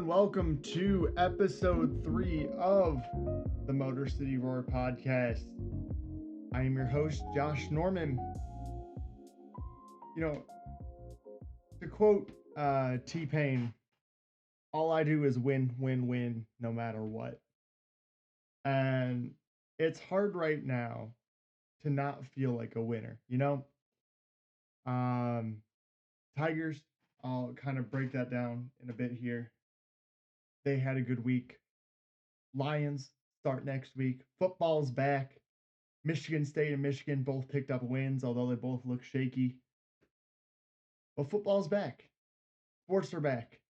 everyone. Welcome to episode 3 of the Motor City Roar podcast. I am your host, Josh Norman. You know, to quote T-Pain, all I do is win, win, win, no matter what. And it's hard right now to not feel like a winner, you know? Tigers, I'll kind of break that down in a bit here. They had a good week. Lions start next week. Football's back. Michigan State and Michigan both picked up wins, although they both look shaky. But football's back. Sports are back.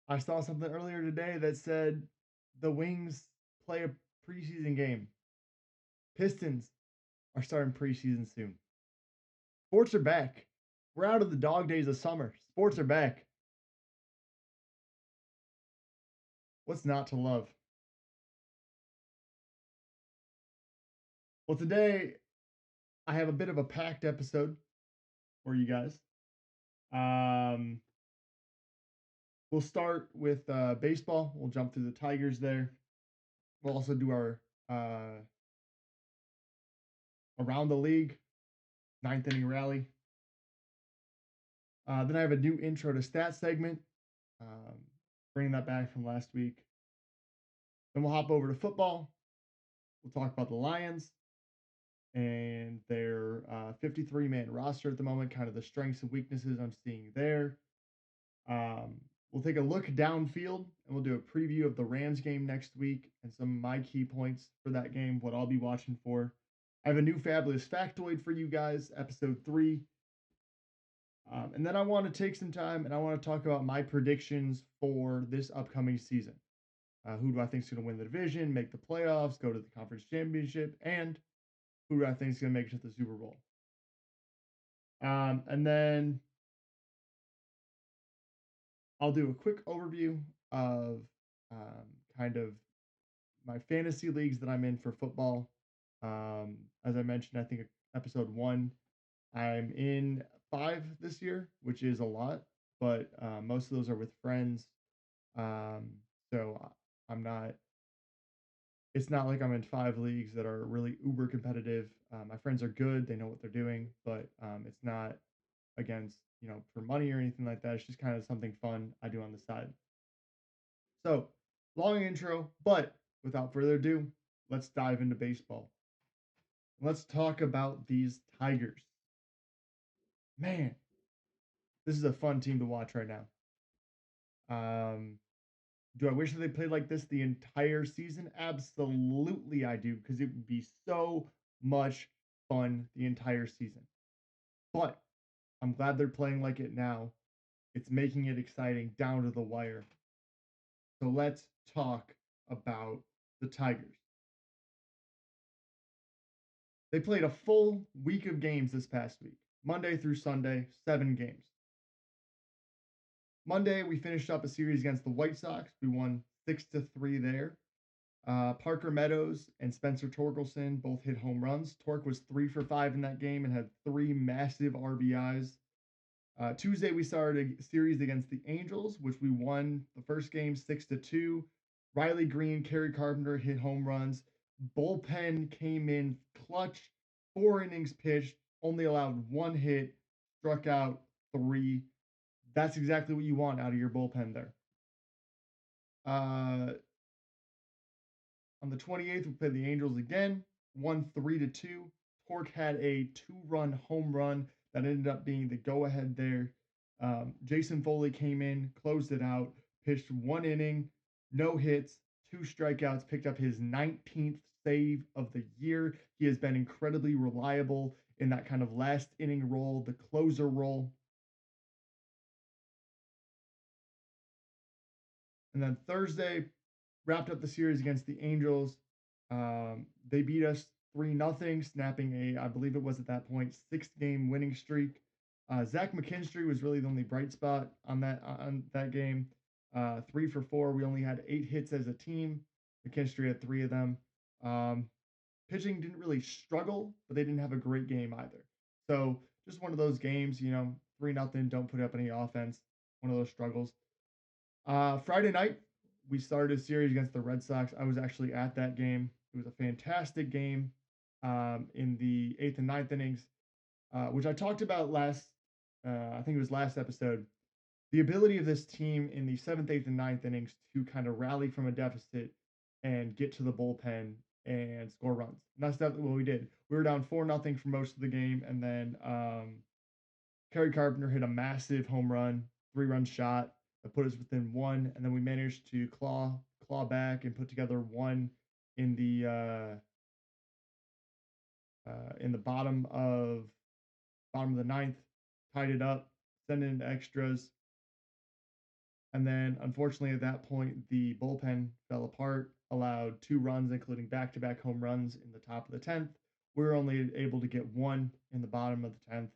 I saw something earlier today that said the Wings play a preseason game. Pistons are starting preseason soon. Sports are back. We're out of the dog days of summer. Sports are back. What's not to love? Well, today I have a bit of a packed episode for you guys. We'll start with baseball. We'll jump through the Tigers there. We'll also do our around the league, ninth inning rally. Then I have a new intro to stats segment, bringing that back from last week. Then we'll hop over to football. We'll talk about the Lions and their 53-man roster at the moment, kind of the strengths and weaknesses I'm seeing there. We'll take a look downfield, and we'll do a preview of the Rams game next week and some of my key points for that game, what I'll be watching for. I have a new fabulous factoid for you guys, episode 3. And then I want to take some time and I want to talk about my predictions for this upcoming season. Who do I think is going to win the division, make the playoffs, go to the conference championship, and who do I think is going to make it to the Super Bowl? And then I'll do a quick overview of kind of my fantasy leagues that I'm in for football. As I mentioned, I think episode 1, I'm in 5 this year, which is a lot, but most of those are with friends. So I'm not, it's not like I'm in 5 leagues that are really uber competitive. My friends are good, they know what they're doing, but it's not against, for money or anything like that. It's just kind of something fun I do on the side. So, long intro, but without further ado, let's dive into baseball. Let's talk about these Tigers. Man, this is a fun team to watch right now. Do I wish that they played like this the entire season? Absolutely, I do, because it would be so much fun the entire season. But I'm glad they're playing like it now. It's making it exciting down to the wire. So let's talk about the Tigers. They played a full week of games this past week, Monday through Sunday, 7 games. Monday, we finished up a series against the White Sox. We won 6-3 there. Parker Meadows and Spencer Torkelson both hit home runs. Torque was 3 for 5 in that game and had 3 massive RBIs. Tuesday, we started a series against the Angels, which we won the first game 6-2. Riley Green, Kerry Carpenter hit home runs. Bullpen came in clutch, 4 innings pitched, only allowed 1 hit, struck out 3. That's exactly what you want out of your bullpen there. On the 28th, we played the Angels again, won 3-2. Torque had a 2-run home run that ended up being the go-ahead there. Jason Foley came in, closed it out, pitched 1 inning, no hits, 2 strikeouts, picked up his 19th save of the year. He has been incredibly reliable in that kind of last inning role, the closer role. And then Thursday, wrapped up the series against the Angels. They beat us 3-0, snapping I believe it was at that point, 6-game winning streak. Zach McKinstry was really the only bright spot on that game. 3 for 4. We only had 8 hits as a team. McKinstry had 3 of them. Pitching didn't really struggle, but they didn't have a great game either. So just one of those games, 3-0, don't put up any offense. One of those struggles. Friday night, we started a series against the Red Sox. I was actually at that game. It was a fantastic game in the eighth and ninth innings, which I talked about last. I think it was last episode. The ability of this team in the seventh, eighth, and ninth innings to kind of rally from a deficit and get to the bullpen and score runs. And that's definitely what we did. We were down 4-0 for most of the game, and then Kerry Carpenter hit a massive home run, 3 run shot that put us within one, and then we managed to claw back and put together one in the in the bottom of the ninth, tied it up, sent it into extras, and then, unfortunately, at that point, the bullpen fell apart, allowed 2 runs, including back to back home runs in the top of the 10th. We were only able to get one in the bottom of the 10th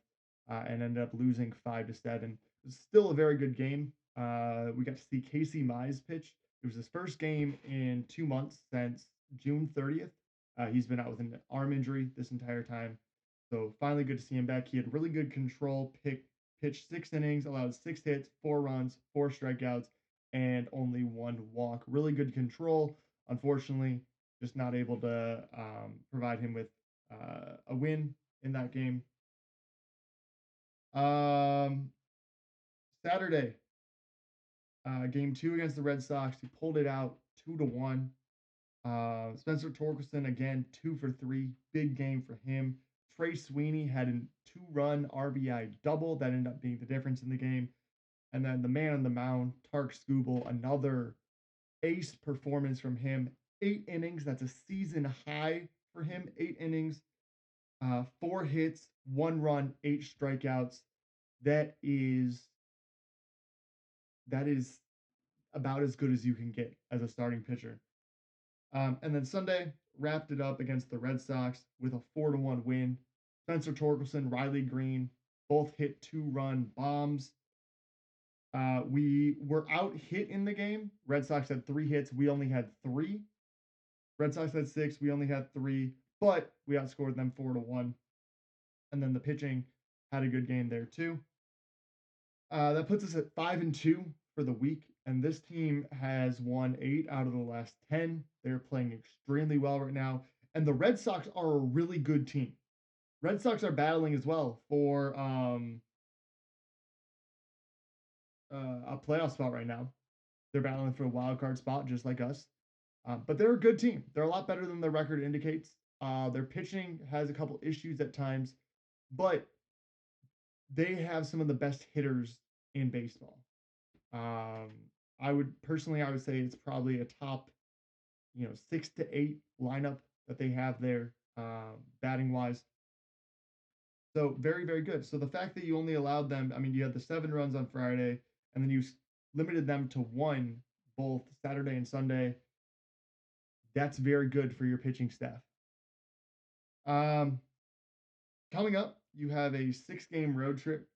and ended up losing 5-7. It was still a very good game. We got to see Casey Mize pitch. It was his first game in 2 months since June 30th. He's been out with an arm injury this entire time. So finally good to see him back. He had really good control, pitched 6 innings, allowed 6 hits, 4 runs, 4 strikeouts, and only 1 walk. Really good control. Unfortunately, just not able to provide him with a win in that game. Um, Saturday, game 2 against the Red Sox. He pulled it out 2-1. Spencer Torkelson again 2 for 3. Big game for him. Trey Sweeney had a 2-run RBI double that ended up being the difference in the game. And then the man on the mound, Tark Skubal, another ace performance from him. 8 innings. That's a season high for him. 8 innings, 4 hits, 1 run, 8 strikeouts. That is that is about as good as you can get as a starting pitcher. And then Sunday wrapped it up against the Red Sox with a 4-1 win. Spencer Torkelson, Riley Green, both hit 2-run bombs. We were out hit in the game. Red Sox had 3 hits. We only had 3. Red Sox had 6. We only had 3, but we outscored them 4-1. And then the pitching had a good game there too. That puts us at 5-2 for the week. And this team has won 8 out of the last 10. They're playing extremely well right now. And the Red Sox are a really good team. Red Sox are battling as well for a playoff spot right now. They're battling for a wild card spot, just like us. But they're a good team. They're a lot better than their record indicates. Their pitching has a couple issues at times, but they have some of the best hitters in baseball. Um, I would say it's probably a top, 6 to 8 lineup that they have there, batting wise. So very, very good. So the fact that you only allowed them, I mean, you had the 7 runs on Friday, and then you limited them to one both Saturday and Sunday. That's very good for your pitching staff. Um, Coming up, you have a 6-game road trip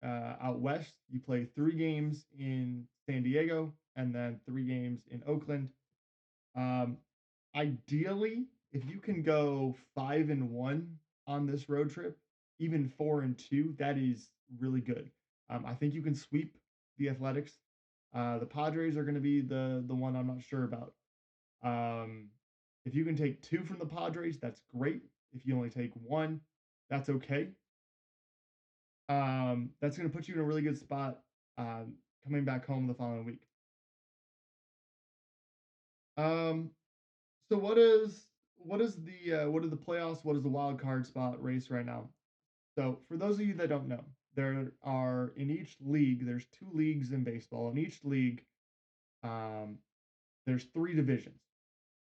out west. You play 3 games in San Diego and then 3 games in Oakland. Um, Ideally, if you can go 5-1 on this road trip, even 4-2, that is really good. I think you can sweep the Athletics. The Padres are going to be the one I'm not sure about. Um, if you can take 2 from the Padres, that's great. If you only take 1, that's okay. That's going to put you in a really good spot coming back home the following week. Um, so what are the playoffs? What is the wild card spot race right now? So for those of you that don't know, there are in each league. There's 2 leagues in baseball. In each league, um, there's 3 divisions.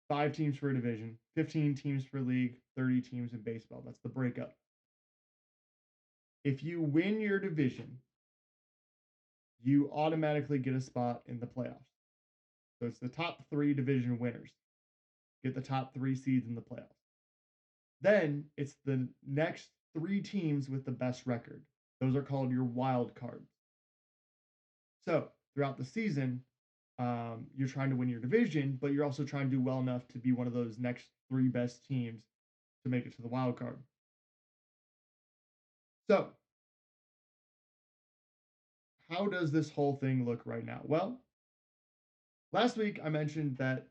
5 teams per division, 15 teams per league, 30 teams in baseball. That's the breakup. If you win your division, you automatically get a spot in the playoffs. So it's the top 3 division winners get the top 3 seeds in the playoffs. Then it's the next 3 teams with the best record. Those are called your wild cards. So throughout the season, you're trying to win your division, but you're also trying to do well enough to be one of those next 3 best teams to make it to the wild card. So, how does this whole thing look right now? Well, Last week, I mentioned that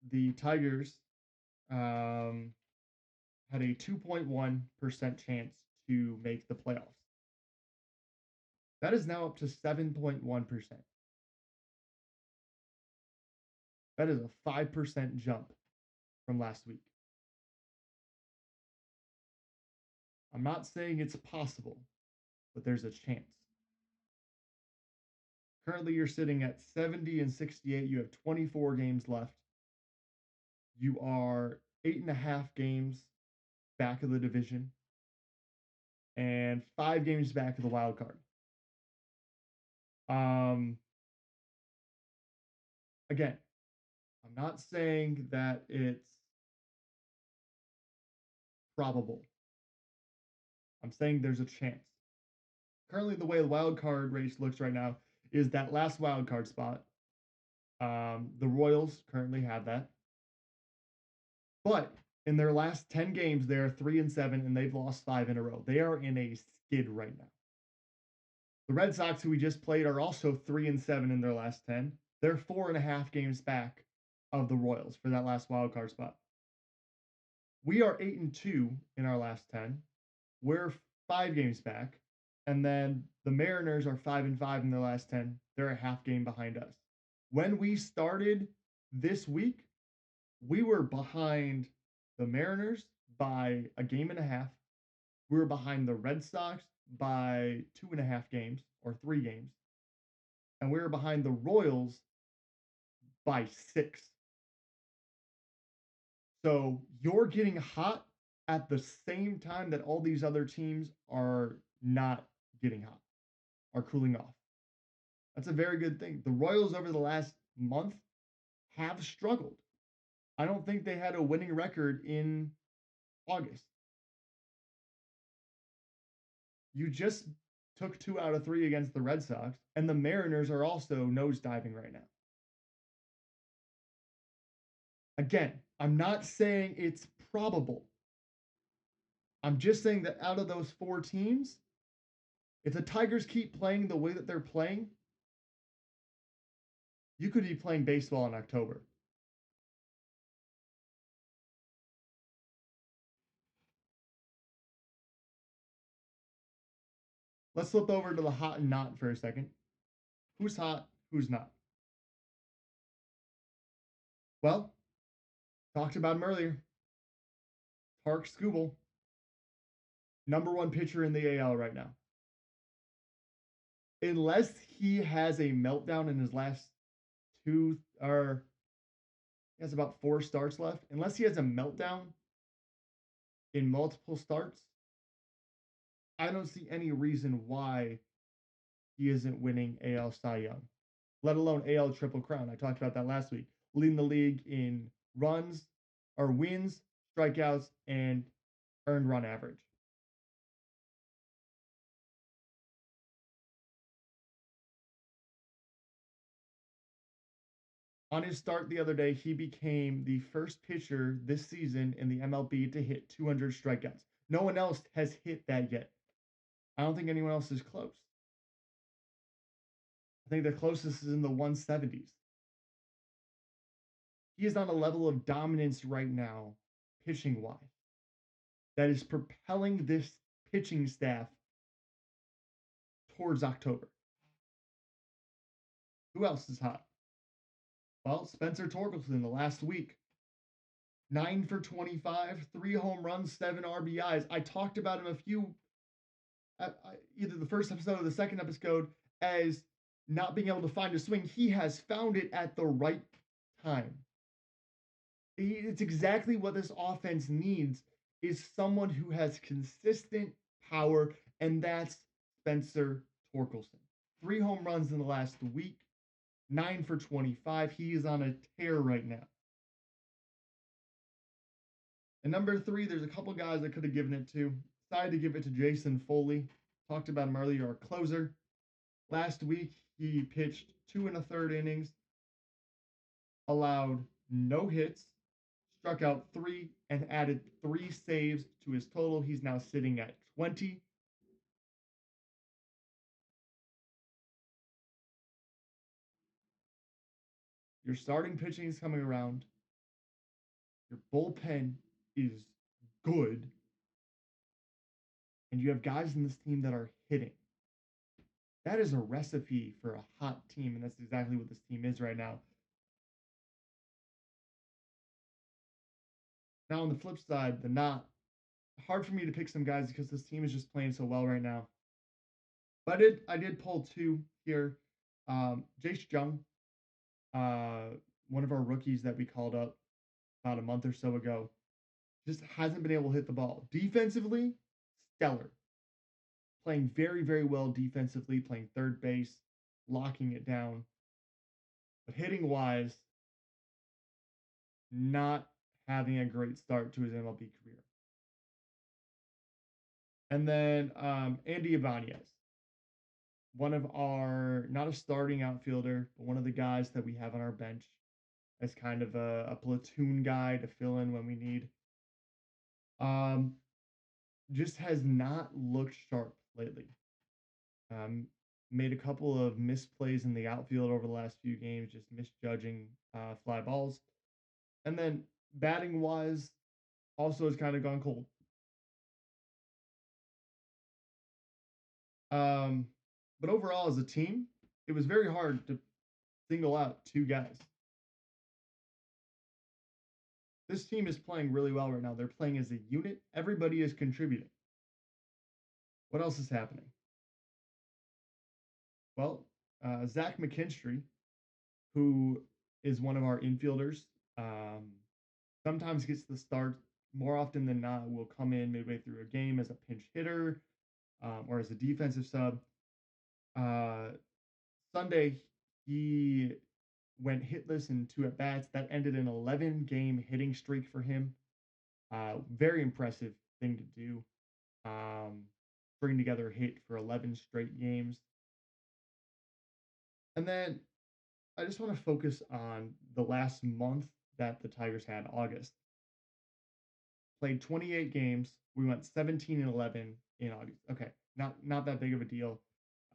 the Tigers um, had a 2.1% chance to make the playoffs. That is now up to 7.1%. That is a 5% jump from last week. I'm not saying it's possible, but there's a chance. Currently, you're sitting at 70 and 68. You have 24 games left. You are 8.5 games back of the division and 5 games back of the wild card. Again, I'm not saying that it's probable. I'm saying there's a chance. Currently, the way the wild card race looks right now is that last wild card spot. The Royals currently have that, but in their last 10 games, they are 3-7, and they've lost 5 in a row. They are in a skid right now. The Red Sox, who we just played, are also 3-7 in their last 10. They're 4.5 games back of the Royals for that last wild card spot. We are 8-2 in our last 10. We're 5 games back. And then the Mariners are 5-5 in their last 10. They're a half game behind us. When we started this week, we were behind the Mariners by a game and a half. We were behind the Red Sox by 2.5 games or 3 games. And we were behind the Royals by 6. So you're getting hot at the same time that all these other teams are not getting hot, are cooling off. That's a very good thing. The Royals over the last month have struggled. I don't think they had a winning record in August. You just took 2 out of 3 against the Red Sox, and the Mariners are also nosediving right now. Again, I'm not saying it's probable. I'm just saying that out of those 4 teams, if the Tigers keep playing the way that they're playing, you could be playing baseball in October. Let's flip over to the hot and not for a second. Who's hot? Who's not? Well, talked about him earlier. Park Skubal, #1 pitcher in the AL right now. Unless he has a meltdown in his last 2, or he has about 4 starts left. Unless he has a meltdown in multiple starts, I don't see any reason why he isn't winning AL Cy Young, let alone AL Triple Crown. I talked about that last week. Leading the league in runs or wins, strikeouts, and earned run average. On his start the other day, he became the first pitcher this season in the MLB to hit 200 strikeouts. No one else has hit that yet. I don't think anyone else is close. I think the closest is in the 170s. He is on a level of dominance right now, pitching wise, that is propelling this pitching staff towards October. Who else is hot? Well, Spencer Torkelson the last week. 9 for 25, 3 home runs, 7 RBIs. I talked about him either the first episode or the second episode as not being able to find a swing. He has found it at the right time. It's exactly what this offense needs, is someone who has consistent power, and that's Spencer Torkelson. 3 home runs in the last week, 9 for 25. He is on a tear right now. And #3, there's a couple guys I could have given it to. Decided to give it to Jason Foley. Talked about him earlier, our closer. Last week, he pitched 2 1/3 innings, allowed no hits, struck out 3, and added 3 saves to his total. He's now sitting at 20. Your starting pitching is coming around. Your bullpen is good. And you have guys in this team that are hitting. That is a recipe for a hot team, and that's exactly what this team is right now. Now, on the flip side, the not hard for me to pick some guys because this team is just playing so well right now. But I did pull two here. Jace Jung, one of our rookies that we called up about a month or so ago, just hasn't been able to hit the ball. Defensively, stellar. Playing very, very well defensively, playing third base, locking it down. But hitting wise, not having a great start to his MLB career. And then Andy Ibanez, one of our, not a starting outfielder, but one of the guys that we have on our bench as kind of a platoon guy to fill in when we need. Just has not looked sharp lately. Made a couple of misplays in the outfield over the last few games, just misjudging fly balls. And then batting wise, also has kind of gone cold. But overall, as a team, it was very hard to single out two guys. This team is playing really well right now. They're playing as a unit. Everybody is contributing. What else is happening? Well, Zach McKinstry, who is one of our infielders, sometimes gets the start. More often than not, will come in midway through a game as a pinch hitter or as a defensive sub. Sunday, he went hitless in 2 at bats. That ended an 11-game hitting streak for him. Very impressive thing to do. Bring together a hit for 11 straight games. And then I just want to focus on the last month that the Tigers had, August. Played 28 games. We went 17-11 in August. Okay, not that big of a deal.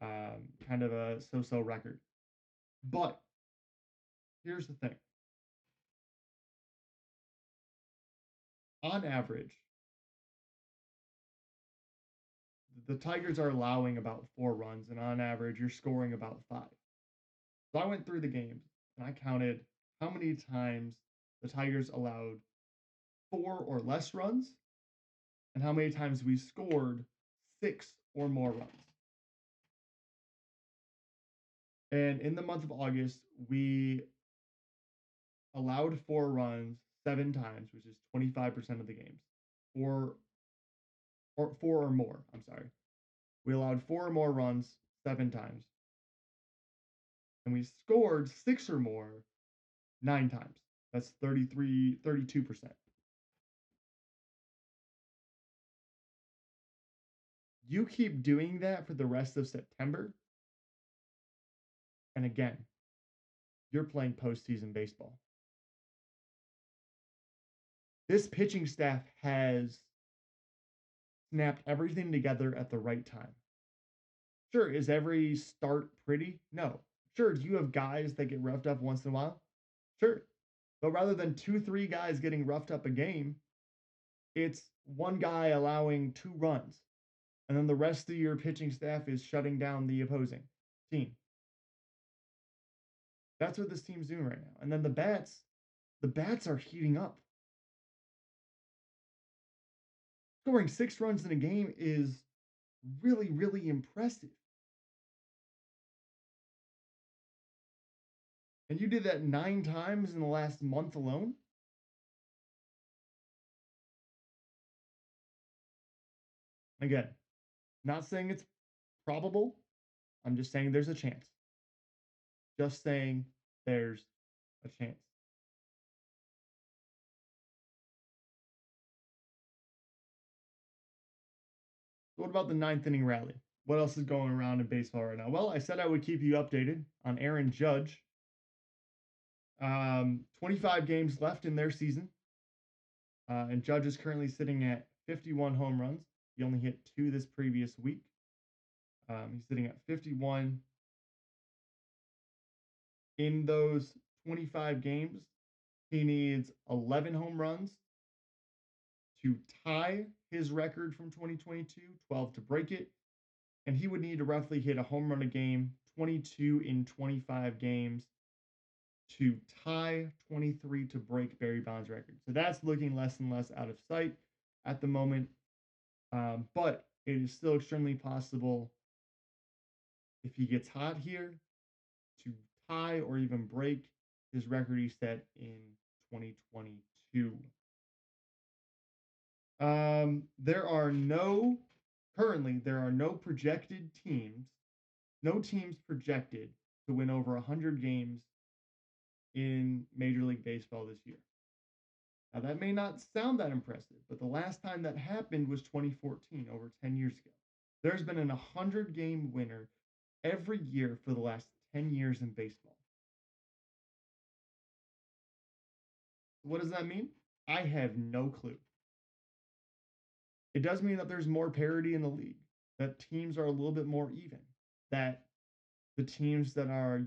Kind of a so-so record. But here's the thing. On average, the Tigers are allowing about 4 runs, and on average, you're scoring about 5. So I went through the games and I counted how many times the Tigers allowed 4 or less runs and how many times we scored 6 or more runs. And in the month of August, we allowed 4 runs 7 times, which is 25% of the games. Or 4 or more, I'm sorry. We allowed 4 or more runs 7 times. And we scored 6 or more 9 times. That's 32%. You keep doing that for the rest of September, and again, you're playing postseason baseball. This pitching staff has snapped everything together at the right time. Sure, is every start pretty? No. Sure, do you have guys that get roughed up once in a while? Sure. But rather than 2, 3 guys getting roughed up a game, it's one guy allowing 2 runs. And then the rest of your pitching staff is shutting down the opposing team. That's what this team's doing right now. And then the bats are heating up. Scoring 6 runs in a game is really, really impressive. And you did that 9 times in the last month alone? Again, not saying it's probable. I'm just saying there's a chance. Just saying there's a chance. What about the 9th inning rally? What else is going around in baseball right now? Well, I said I would keep you updated on Aaron Judge. 25 games left in their season. And Judge is currently sitting at 51 home runs. He only hit 2 this previous week. He's sitting at 51. In those 25 games, he needs 11 home runs to tie his record from 2022, 12 to break it. And he would need to roughly hit a home run a game, 22 in 25 games to tie 23 to break Barry Bonds' record. So that's looking less and less out of sight at the moment. But it is still extremely possible if he gets hot here to tie or even break his record he set in 2022. There are no currently there are no projected teams, no teams projected to win over 100 games in Major League Baseball this year. Now that may not sound that impressive, but the last time that happened was 2014, over 10 years ago. There's been an 100 game winner every year for the last 10 years in baseball. What does that mean? I have no clue. It does mean that there's more parity in the league, that teams are a little bit more even, that the teams that are,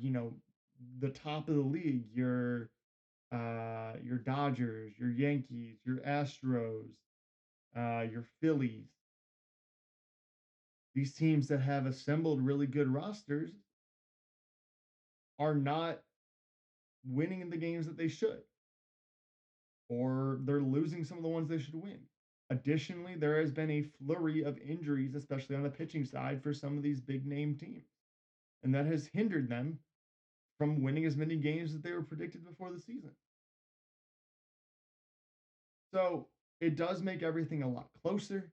the top of the league, your Dodgers, your Yankees, your Astros, your Phillies, these teams that have assembled really good rosters are not winning in the games that they should, or they're losing some of the ones they should win. Additionally, there has been a flurry of injuries, especially on the pitching side, for some of these big name teams. And that has hindered them from winning as many games as they were predicted before the season. So it does make everything a lot closer.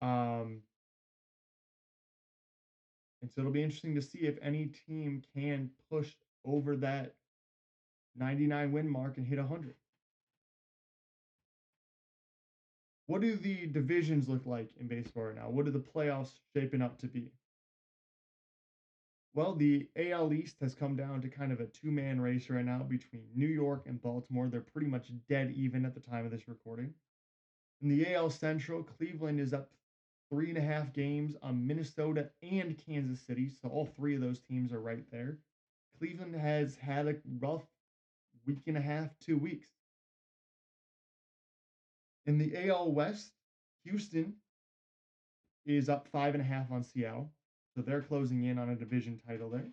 And so it'll be interesting to see if any team can push over that 99 win mark and hit 100. What do the divisions look like in baseball right now? What are the playoffs shaping up to be? Well, the AL East has come down to kind of a two-man race right now between New York and Baltimore. They're pretty much dead even at the time of this recording. In the AL Central, Cleveland is up 3.5 games on Minnesota and Kansas City. So all three of those teams are right there. Cleveland has had a rough week and a half, 2 weeks. In the AL West, Houston is up 5.5 on Seattle. So they're closing in on a division title there.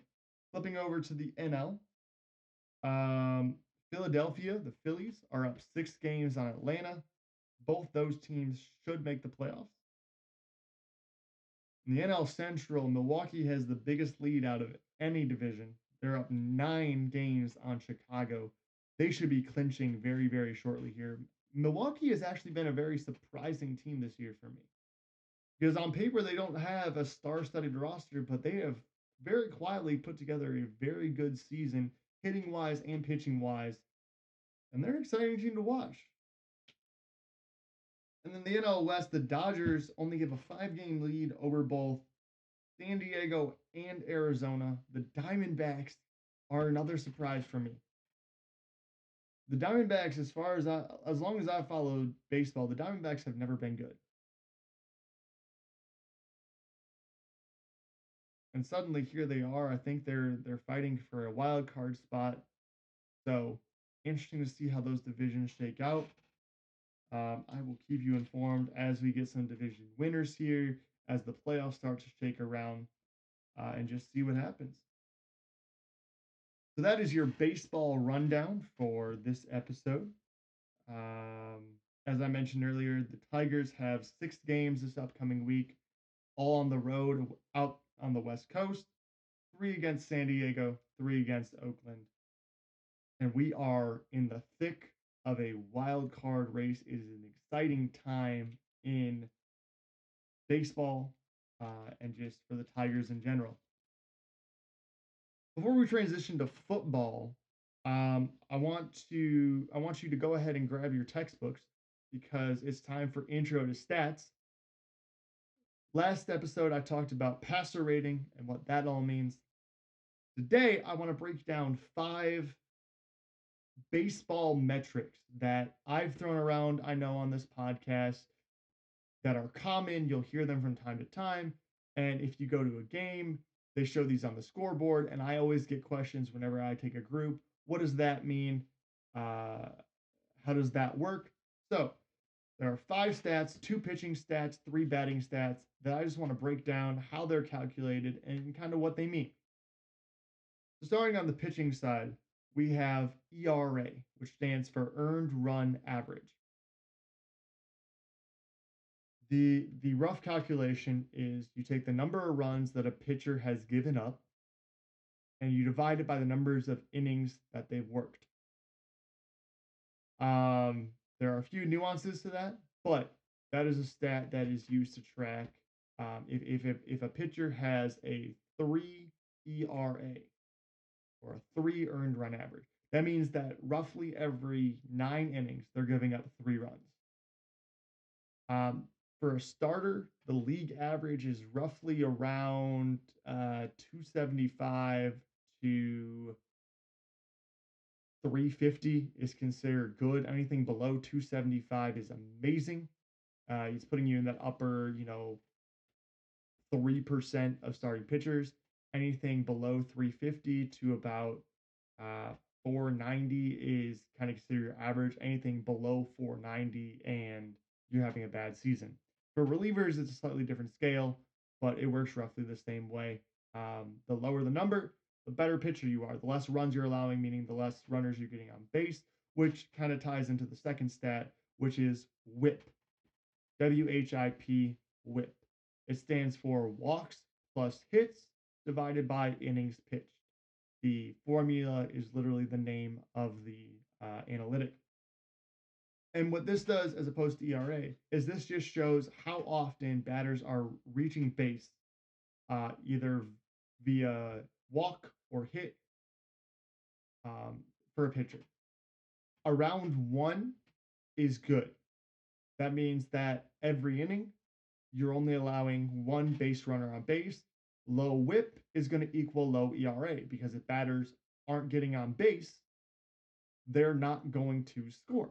Flipping over to the NL, Philadelphia, the Phillies, are up 6 games on Atlanta. Both those teams should make the playoffs. In the NL Central, Milwaukee has the biggest lead out of any division. They're up 9 games on Chicago. They should be clinching very, very shortly here. Milwaukee has actually been a very surprising team this year for me. Because on paper, they don't have a star-studded roster, but they have very quietly put together a very good season, hitting-wise and pitching-wise. And they're an exciting team to watch. And then the NL West, the Dodgers only give a 5 game lead over both San Diego and Arizona. The Diamondbacks are another surprise for me. The Diamondbacks, as long as I've followed baseball, the Diamondbacks have never been good. And suddenly here they are. I think they're fighting for a wild card spot. So interesting to see how those divisions shake out. I will keep you informed as we get some division winners here, as the playoffs start to shake around, and just see what happens. So that is your baseball rundown for this episode. As I mentioned earlier, the Tigers have 6 games this upcoming week, all on the road out on the West Coast. 3 against San Diego, 3 against Oakland. And we are in the thick of a wild card race. It is an exciting time in baseball, and just for the Tigers in general. Before we transition to football, I want you to go ahead and grab your textbooks because it's time for Intro to Stats. Last episode, I talked about passer rating and what that all means. Today, I want to break down 5 baseball metrics that I've thrown around, I know, on this podcast that are common. You'll hear them from time to time. And if you go to a game, they show these on the scoreboard. And I always get questions whenever I take a group. What does that mean? Uh, how does that work? So there are 5 stats, 2 pitching stats, 3 batting stats that I just want to break down how they're calculated and kind of what they mean. So starting on the pitching side, we have ERA, which stands for earned run average. The rough calculation is you take the number of runs that a pitcher has given up and you divide it by the numbers of innings that they've worked. There are a few nuances to that, but that is a stat that is used to track if a pitcher has a 3 ERA or a 3 earned run average. That means that roughly every 9 innings they're giving up 3 runs. Um, for a starter, the league average is roughly around 275 to 350 is considered good. Anything below 275 is amazing. He's putting you in that upper, 3% of starting pitchers. Anything below 350 to about 490 is kind of considered your average. Anything below 490 and you're having a bad season. For relievers, it's a slightly different scale, but it works roughly the same way. The lower the number, the better pitcher you are. The less runs you're allowing, meaning the less runners you're getting on base, which kind of ties into the second stat, which is WHIP. WHIP, WHIP. It stands for walks plus hits divided by innings pitched. The formula is literally the name of the analytic. And what this does, as opposed to ERA, is this just shows how often batters are reaching base, either via walk or hit for a pitcher. Around 1 is good. That means that every inning, you're only allowing 1 base runner on base. Low whip is going to equal low ERA because if batters aren't getting on base, they're not going to score.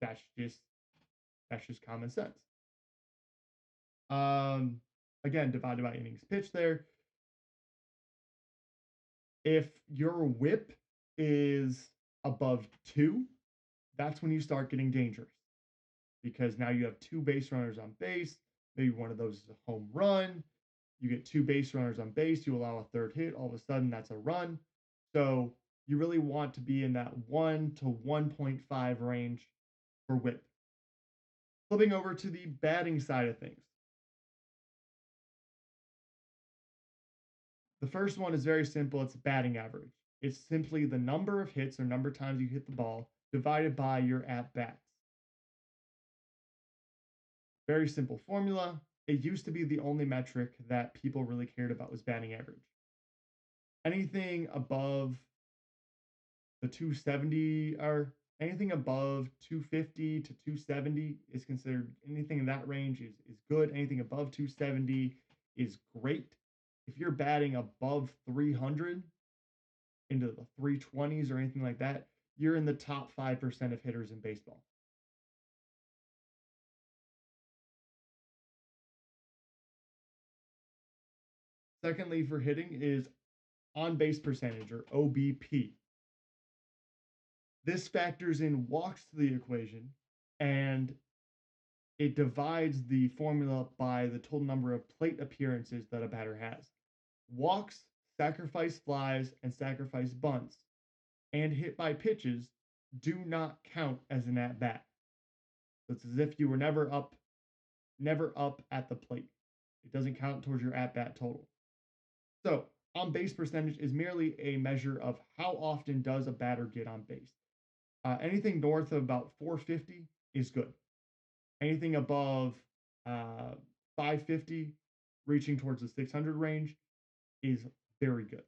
That's just common sense. Again, divided by innings pitched there. If your whip is above 2, that's when you start getting dangerous because now you have 2 base runners on base. Maybe one of those is a home run. You get 2 base runners on base. You allow a third hit. All of a sudden, that's a run. So you really want to be in that 1 to 1.5 range for whip. Flipping over to the batting side of things. The first one is very simple. It's batting average. It's simply the number of hits or number of times you hit the ball divided by your at bats. Very simple formula. It used to be the only metric that people really cared about was batting average. Anything above the 270 or anything above 250 to 270 is considered, anything in that range is good. Anything above 270 is great. If you're batting above 300 into the 320s or anything like that, you're in the top 5% of hitters in baseball. Secondly, for hitting is on base percentage or OBP. This factors in walks to the equation and it divides the formula by the total number of plate appearances that a batter has. Walks, sacrifice flies, and sacrifice bunts, and hit by pitches do not count as an at bat. So it's as if you were never up at the plate. It doesn't count towards your at bat total. So on base percentage is merely a measure of how often does a batter get on base. Anything north of about 450 is good. Anything above 550, reaching towards the 600 range, is very good.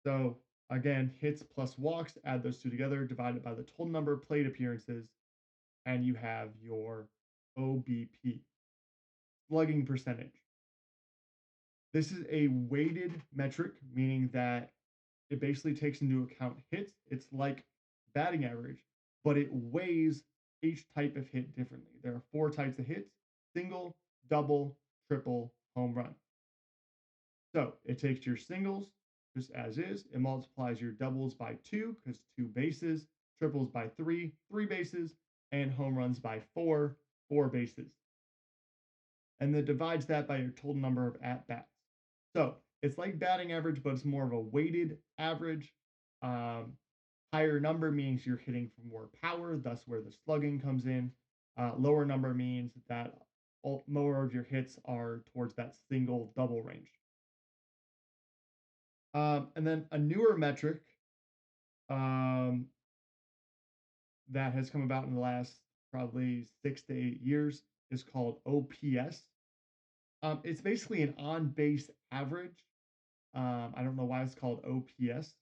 So again, hits plus walks, add those two together, divide it by the total number of plate appearances, and you have your OBP, slugging percentage. This is a weighted metric, meaning that it basically takes into account hits. It's like batting average, but it weighs each type of hit differently. There are 4 types of hits: single, double, triple, home run. So it takes your singles, just as is. It multiplies your doubles by 2 because 2 bases, triples by 3, 3 bases, and home runs by 4, 4 bases. And then divides that by your total number of at bats. So it's like batting average, but it's more of a weighted average. Um, Higher number means you're hitting for more power, thus where the slugging comes in. Lower number means that more of your hits are towards that single double range. And then a newer metric um, that has come about in the last probably 6 to 8 years is called OPS. It's basically an on base average. I don't know why it's called OPS,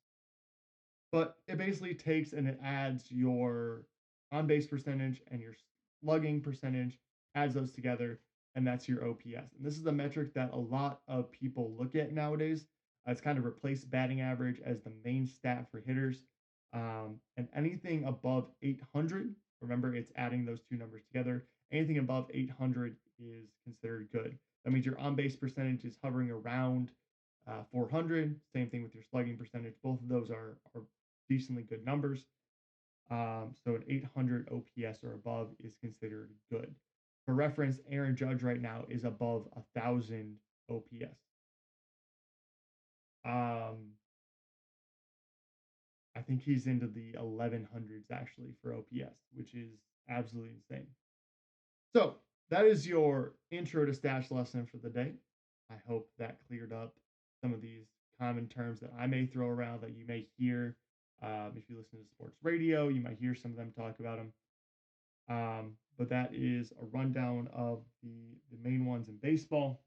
but it basically takes and it adds your on base percentage and your slugging percentage, adds those together, and that's your OPS. And this is a metric that a lot of people look at nowadays. It's kind of replaced batting average as the main stat for hitters. And anything above 800, remember it's adding those two numbers together. Anything above 800 is considered good. That means your on base percentage is hovering around 400. Same thing with your slugging percentage. Both of those are decently good numbers. So an 800 OPS or above is considered good. For reference, Aaron Judge right now is above 1,000 OPS. I think he's into the 1100s actually for OPS, which is absolutely insane. So that is your intro to stats lesson for the day. I hope that cleared up some of these common terms that I may throw around that you may hear. If you listen to sports radio, you might hear some of them talk about them. But that is a rundown of the main ones in baseball.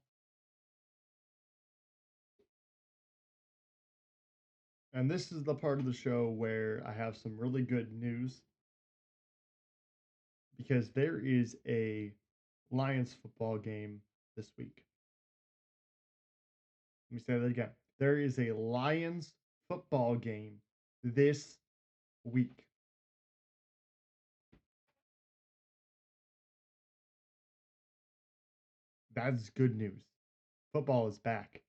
And this is the part of the show where I have some really good news because there is a Lions football game this week. Let me say that again. There is a Lions football game this week. That's good news. Football is back.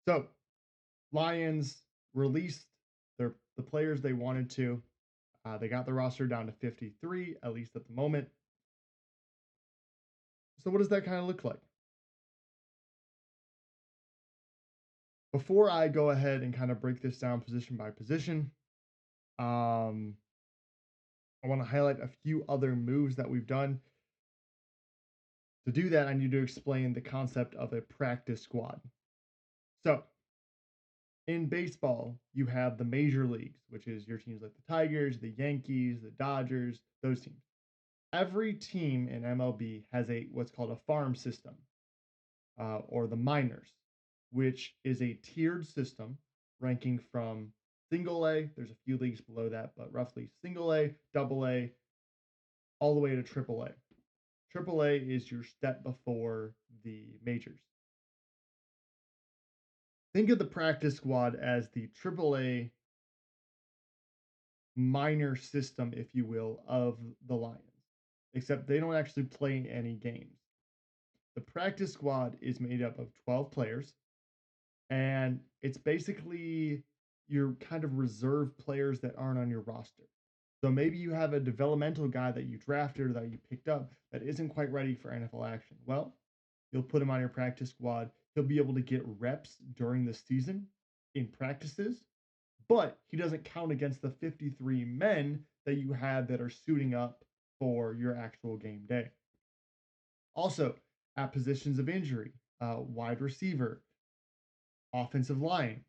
So, Lions released the players they wanted to. They got the roster down to 53, at least at the moment. So, what does that kind of look like? Before I go ahead and kind of break this down position by position, I want to highlight a few other moves that we've done. To do that, I need to explain the concept of a practice squad. So, in baseball, you have the major leagues, which is your teams like the Tigers, the Yankees, the Dodgers, those teams. Every team in MLB has a what's called a farm system, or the minors, which is a tiered system ranking from single A. There's a few leagues below that, but roughly single A, double A, all the way to triple A. Triple A is your step before the majors. Think of the practice squad as the triple A minor system, if you will, of the Lions, except they don't actually play any games. The practice squad is made up of 12 players, and it's basically your kind of reserve players that aren't on your roster. So maybe you have a developmental guy that you drafted or that you picked up that isn't quite ready for NFL action. Well, you'll put him on your practice squad. He'll be able to get reps during the season in practices, but he doesn't count against the 53 men that you have that are suiting up for your actual game day. Also, at positions of injury, wide receiver, offensive line,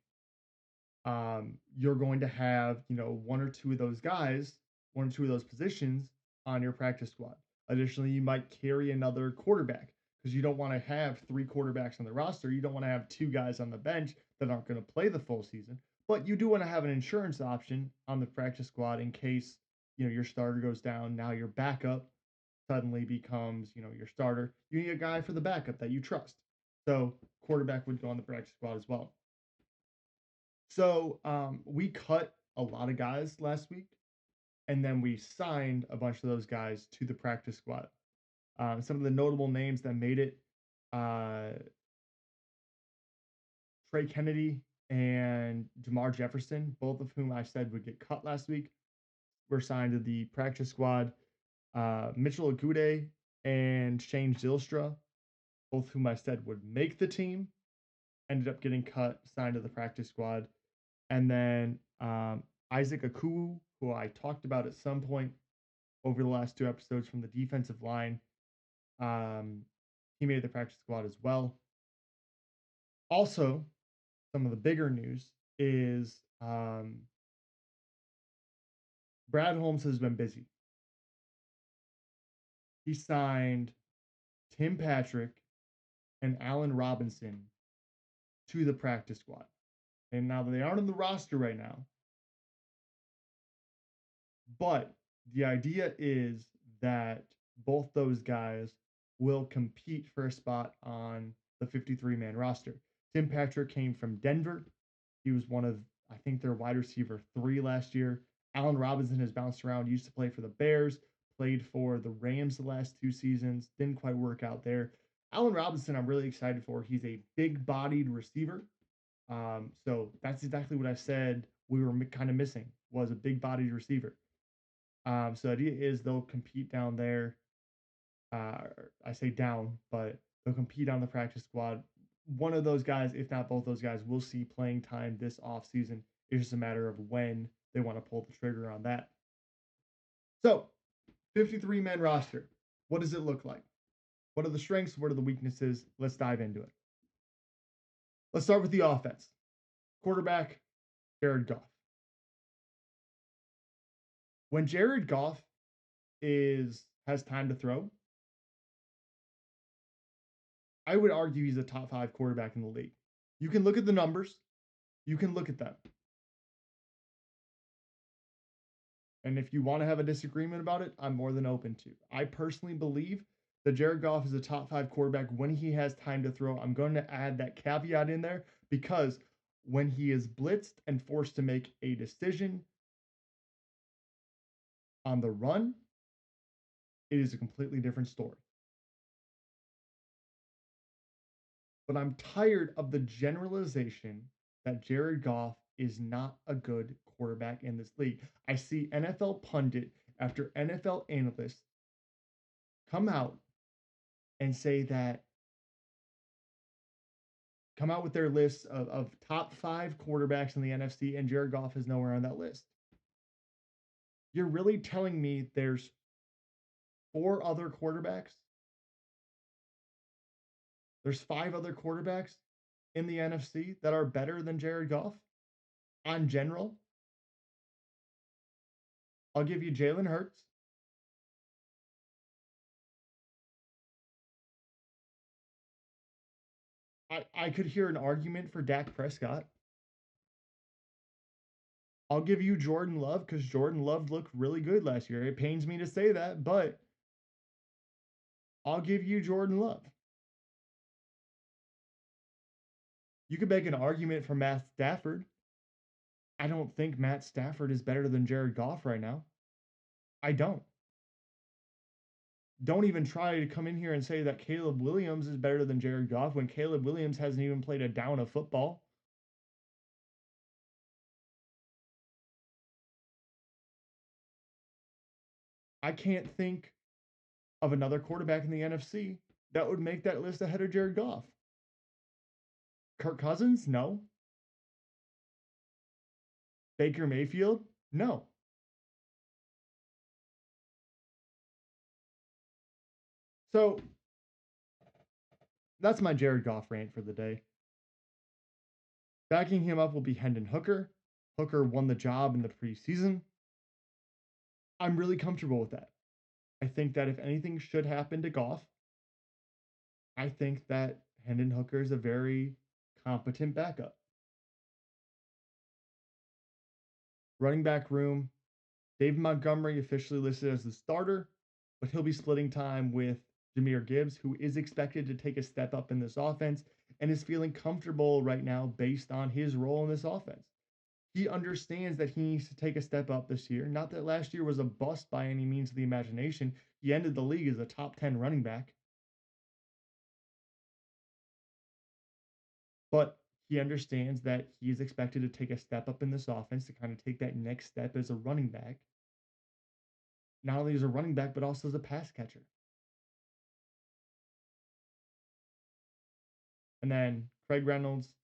you're going to have, one or two of those guys, one or two of those positions on your practice squad. Additionally, you might carry another quarterback because you don't want to have three quarterbacks on the roster. You don't want to have two guys on the bench that aren't going to play the full season, but you do want to have an insurance option on the practice squad in case, your starter goes down. Now your backup suddenly becomes, your starter. You need a guy for the backup that you trust. So quarterback would go on the practice squad as well. So we cut a lot of guys last week, and then we signed a bunch of those guys to the practice squad. Some of the notable names that made it: Trey Kennedy and Jamar Jefferson, both of whom I said would get cut last week, were signed to the practice squad. Mitchell Agude and Shane Zylstra, both whom I said would make the team, ended up getting cut, signed to the practice squad. And then Isaac Akuwu, who I talked about at some point over the last two episodes from the defensive line, he made the practice squad as well. Also, some of the bigger news is Brad Holmes has been busy. He signed Tim Patrick and Allen Robinson to the practice squad. And now they aren't on the roster right now. But the idea is that both those guys will compete for a spot on the 53-man roster. Tim Patrick came from Denver. He was one of, I think, their wide receiver 3 last year. Allen Robinson has bounced around, used to play for the Bears, played for the Rams the last 2 seasons, didn't quite work out there. Allen Robinson, I'm really excited for. He's a big-bodied receiver. So that's exactly what I said we were kind of missing, was a big-bodied receiver. So the idea is they'll compete down there. I say down, but they'll compete on the practice squad. One of those guys, if not both those guys, will see playing time this offseason. It's just a matter of when they want to pull the trigger on that. So, 53-man roster. What does it look like? What are the strengths? What are the weaknesses? Let's dive into it. Let's start with the offense. Quarterback, Jared Goff. When Jared Goff has time to throw, I would argue he's a top 5 quarterback in the league. You can look at the numbers. You can look at them. And if you want to have a disagreement about it, I'm more than open to. I personally believe that Jared Goff is a top 5 quarterback when he has time to throw. I'm going to add that caveat in there because when he is blitzed and forced to make a decision on the run, it is a completely different story. But I'm tired of the generalization that Jared Goff is not a good quarterback in this league. I see NFL pundit after NFL analyst come out and say that, come out with their list of top 5 quarterbacks in the NFC, and Jared Goff is nowhere on that list. You're really telling me there's 4 other quarterbacks? There's 5 other quarterbacks in the NFC that are better than Jared Goff on general? I'll give you Jalen Hurts. I could hear an argument for Dak Prescott. I'll give you Jordan Love because Jordan Love looked really good last year. It pains me to say that, but I'll give you Jordan Love. You could make an argument for Matt Stafford. I don't think Matt Stafford is better than Jared Goff right now. I don't. Don't even try to come in here and say that Caleb Williams is better than Jared Goff when Caleb Williams hasn't even played a down of football. I can't think of another quarterback in the NFC that would make that list ahead of Jared Goff. Kirk Cousins? No. Baker Mayfield? No. So that's my Jared Goff rant for the day. Backing him up will be Hendon Hooker. Hooker won the job in the preseason. I'm really comfortable with that. I think that if anything should happen to Goff, I think that Hendon Hooker is a very competent backup. Running back room, David Montgomery officially listed as the starter, but he'll be splitting time with Jahmyr Gibbs, who is expected to take a step up in this offense and is feeling comfortable right now based on his role in this offense. He understands that he needs to take a step up this year. Not that last year was a bust by any means of the imagination. He ended the league as a top 10 running back. But he understands that he is expected to take a step up in this offense to kind of take that next step as a running back. Not only as a running back, but also as a pass catcher. And then Craig Reynolds,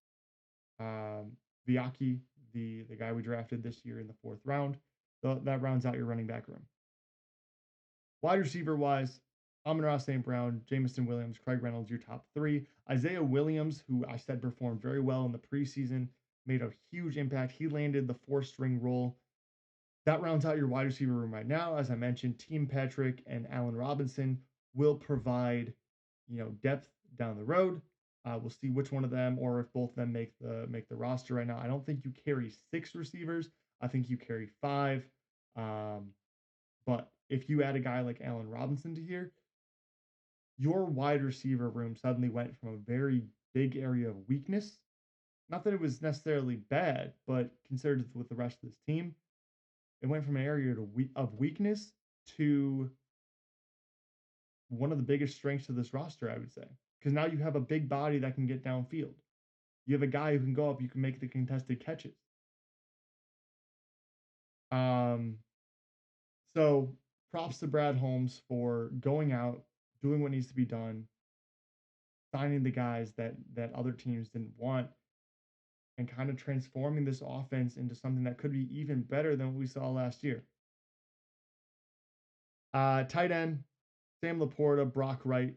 um, Viaki, the guy we drafted this year in the 4th round. So that rounds out your running back room. Wide receiver wise, Amon-Ra St. Brown, Jameson Williams, Craig Reynolds, your top 3. Isaiah Williams, who I said performed very well in the preseason, made a huge impact. He landed the 4th-string role. That rounds out your wide receiver room right now. As I mentioned, Team Patrick and Allen Robinson will provide, depth down the road. We'll see which one of them, or if both of them make the roster right now. I don't think you carry 6 receivers. I think you carry 5. But if you add a guy like Allen Robinson to here, your wide receiver room suddenly went from a very big area of weakness. Not that it was necessarily bad, but considered with the rest of this team, it went from an area of weakness to one of the biggest strengths of this roster, I would say. Because now you have a big body that can get downfield. You have a guy who can go up, you can make the contested catches. So props to Brad Holmes for going out, doing what needs to be done, signing the guys that other teams didn't want, and kind of transforming this offense into something that could be even better than what we saw last year. Tight end, Sam Laporta, Brock Wright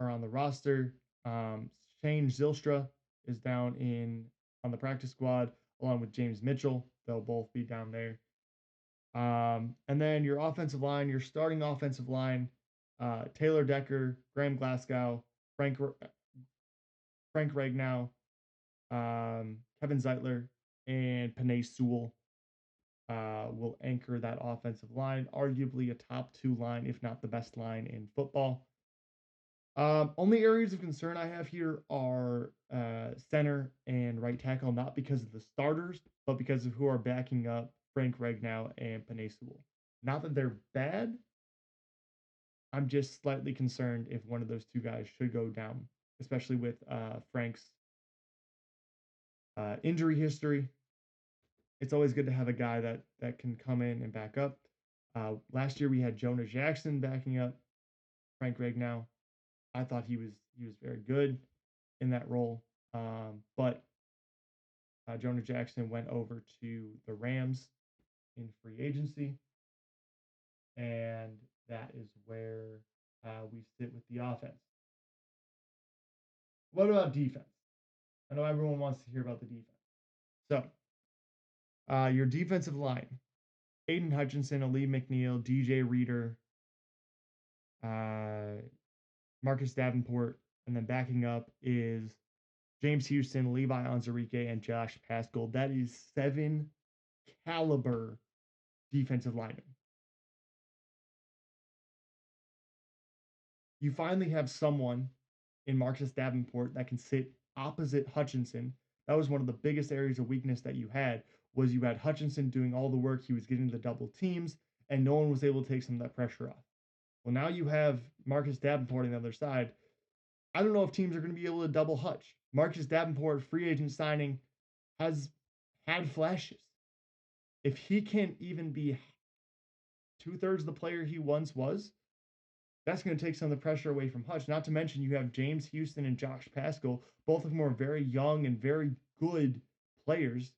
are on the roster. Shane Zylstra is down on the practice squad along with James Mitchell. They'll both be down there. And then your offensive line, your starting offensive line, Taylor Decker, Graham Glasgow, Frank Ragnow, Kevin Zeitler, and Panay Sewell will anchor that offensive line, arguably a top 2 line, if not the best line in football. Only areas of concern I have here are center and right tackle, not because of the starters, but because of who are backing up Frank Ragnow and Panay Sewell. Not that they're bad. I'm just slightly concerned if one of those 2 guys should go down, especially with Frank's injury history. It's always good to have a guy that can come in and back up. Last year we had Jonah Jackson backing up Frank Ragnow. I thought he was very good in that role, but Jonah Jackson went over to the Rams in free agency, and that is where we sit with the offense. What about defense? I know everyone wants to hear about the defense. So, your defensive line: Aiden Hutchinson, Ali McNeil, DJ Reader, Marcus Davenport, and then backing up is James Houston, Levi Onwuzurike, and Josh Paschal. That is 7 caliber defensive linemen. You finally have someone in Marcus Davenport that can sit opposite Hutchinson. That was one of the biggest areas of weakness that you had Hutchinson doing all the work. He was getting the double teams, and no one was able to take some of that pressure off. Well, now you have Marcus Davenport on the other side. I don't know if teams are going to be able to double Hutch. Marcus Davenport, free agent signing, has had flashes. If he can't even be 2/3 of the player he once was, that's going to take some of the pressure away from Hutch. Not to mention you have James Houston and Josh Paschal, both of whom are very young and very good players,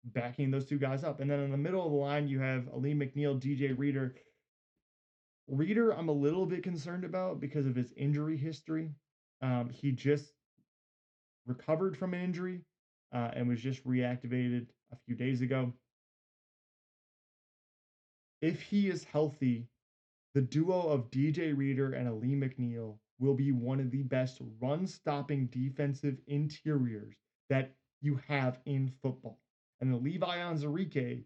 backing those 2 guys up. And then in the middle of the line, you have Ali McNeil, DJ Reader. Reader, I'm a little bit concerned about because of his injury history. He just recovered from an injury and was just reactivated a few days ago. If he is healthy, the duo of DJ Reader and Ali McNeil will be one of the best run-stopping defensive interiors that you have in football. And then Levi Onwuzurike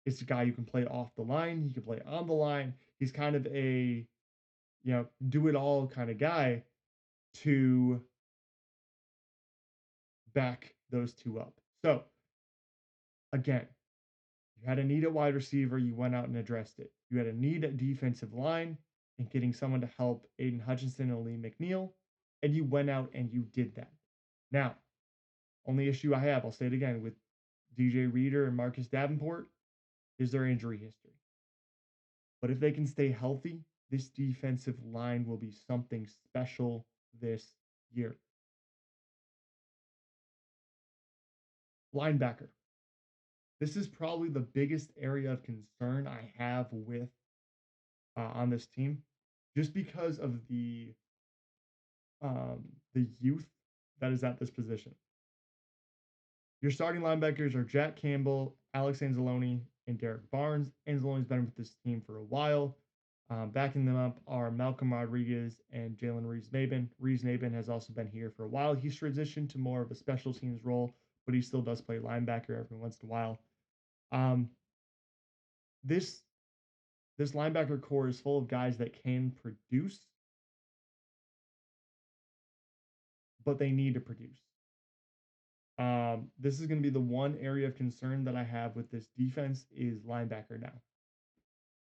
is the guy who can play off the line. He can play on the line. He's kind of a, do-it-all kind of guy to back those 2 up. So, again, you had a need at wide receiver. You went out and addressed it. You had a need at defensive line and getting someone to help Aiden Hutchinson and Lee McNeil. And you went out and you did that. Now, Only issue I have, I'll say it again, with DJ Reader and Marcus Davenport is their injury history. But if they can stay healthy, this defensive line will be something special this year. Linebacker. This is probably the biggest area of concern I have with on this team, just because of the youth that is at this position. Your starting linebackers are Jack Campbell, Alex Anzalone, and Derek Barnes. Anzalone's been with this team for a while. Backing them up are Malcolm Rodriguez and Jalen Reeves-Maben. Reeves-Maben has also been here for a while. He's transitioned to more of a special teams role, but he still does play linebacker every once in a while. Um, this this linebacker core is full of guys that can produce, but they need to produce. This is going to be the one area of concern that I have with this defense is linebacker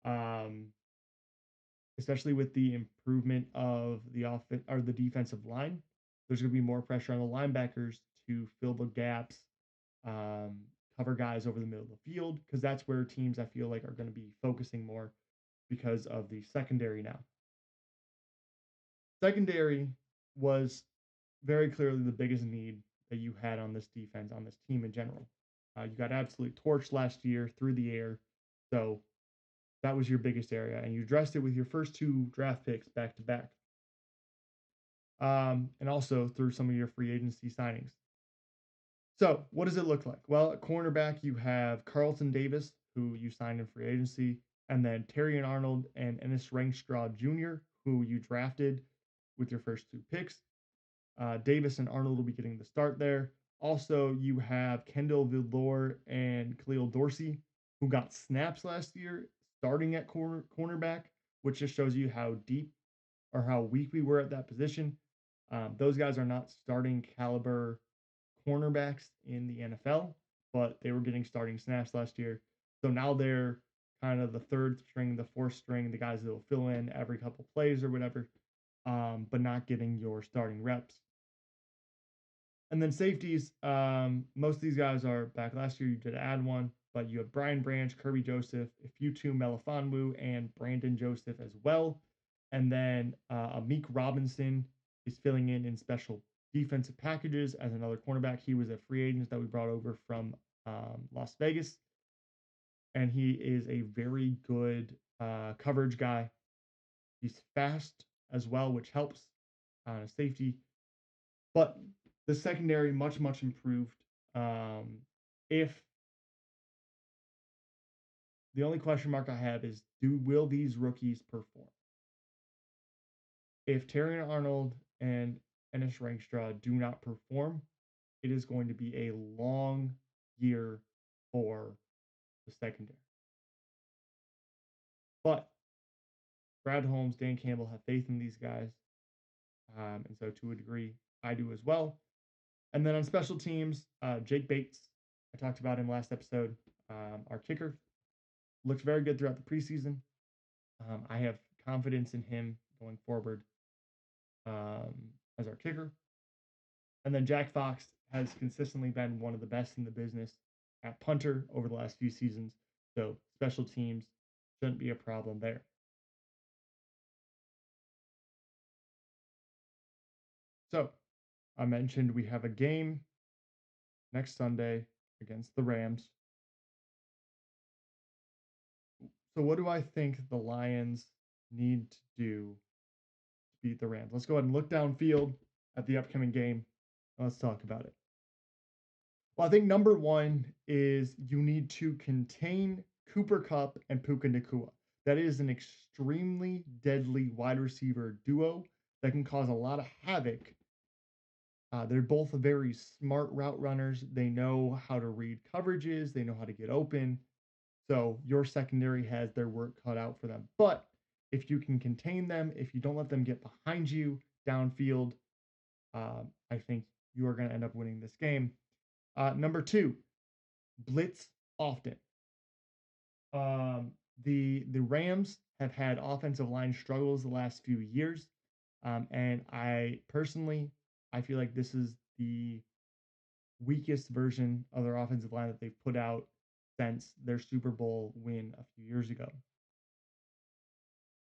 now. Especially with the improvement of the offense or the defensive line, there's going to be more pressure on the linebackers to fill the gaps, um, cover guys over the middle of the field, because that's where teams I feel like are going to be focusing more because of the secondary now. Secondary was very clearly the biggest need that you had on this defense, on this team in general. You got absolutely torched last year through the air. So that was your biggest area. And you addressed it with your first two draft picks back to back. And also through some of your free agency signings. So what does it look like? Well, at cornerback, you have Carlton Davis, who you signed in free agency, and then Terry and Arnold and Ennis Rankstraw Jr., who you drafted with your first two picks. Davis and Arnold will be getting the start there. Also, you have Kendall Vildor and Khalil Dorsey, who got snaps last year, starting at cornerback, which just shows you how deep or how weak we were at that position. Those guys are not starting caliber cornerbacks in the NFL, but they were getting starting snaps last year. So now they're kind of the third string, the fourth string, the guys that will fill in every couple plays or whatever, but not getting your starting reps. And then safeties, most of these guys are back last year. You did add one, but you have Brian Branch, Kirby Joseph, Ifutu Melifonwu, and Brandon Joseph as well. And then Amik Robinson is filling in special defensive packages as another cornerback. He was a free agent that we brought over from Las Vegas. And he is a very good coverage guy. He's fast as well, which helps on a safety. But the secondary much improved. If the only question mark I have is will these rookies perform? If Terry Arnold and Ennis Rankstraw do not perform, it is going to be a long year for the secondary. But Brad Holmes, Dan Campbell have faith in these guys. And so to a degree, I do as well. And then on special teams, Jake Bates, I talked about him last episode, our kicker, looked very good throughout the preseason. I have confidence in him going forward as our kicker. And then Jack Fox has consistently been one of the best in the business at punter over the last few seasons. So special teams shouldn't be a problem there. So I mentioned we have a game next Sunday against the Rams. So what do I think the Lions need to do to beat the Rams? Let's go ahead and look downfield at the upcoming game. Let's talk about it. Well, I think number one is you need to contain Cooper Kupp and Puka Nacua. That is an extremely deadly wide receiver duo that can cause a lot of havoc. They're both very smart route runners. They know how to read coverages. They know how to get open. So your secondary has their work cut out for them. But if you can contain them, if you don't let them get behind you downfield, I think you are going to end up winning this game. Number two, blitz often. The Rams have had offensive line struggles the last few years, and I feel like this is the weakest version of their offensive line that they've put out since their Super Bowl win a few years ago.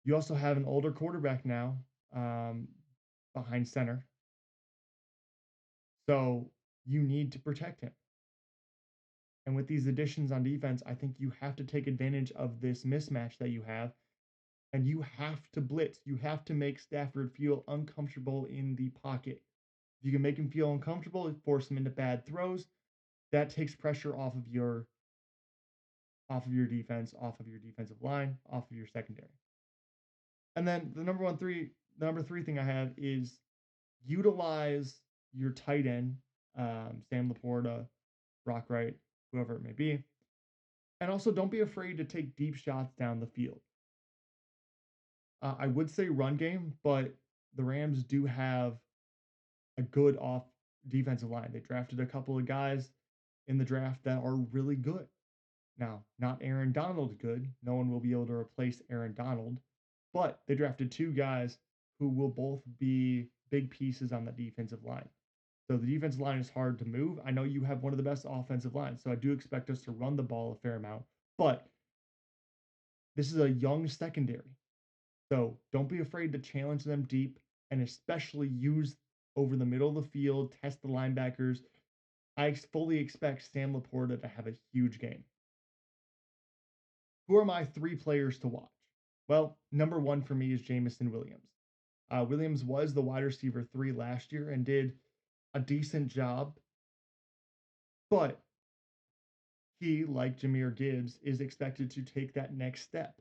You also have an older quarterback now um, behind center. So you need to protect him. And with these additions on defense, I think you have to take advantage of this mismatch that you have. And you have to blitz. You have to make Stafford feel uncomfortable in the pocket. If you can make him feel uncomfortable, force him into bad throws, that takes pressure off of your defense, off of your defensive line, off of your secondary. And then the number three thing I have is utilize your tight end, Sam Laporta, Brock Wright, whoever it may be. And also don't be afraid to take deep shots down the field. I would say run game, but the Rams do have a good off defensive line. They drafted a couple of guys in the draft that are really good. Now, not Aaron Donald good. No one will be able to replace Aaron Donald, but they drafted two guys who will both be big pieces on the defensive line. So the defensive line is hard to move. I know you have one of the best offensive lines, so I do expect us to run the ball a fair amount, but this is a young secondary. So don't be afraid to challenge them deep and especially use over the middle of the field, test the linebackers. I fully expect Sam Laporta to have a huge game. Who are my three players to watch? Well, number one for me is Jamison Williams. Williams was the wide receiver 3 last year and did a decent job, but he, like Jahmyr Gibbs, is expected to take that next step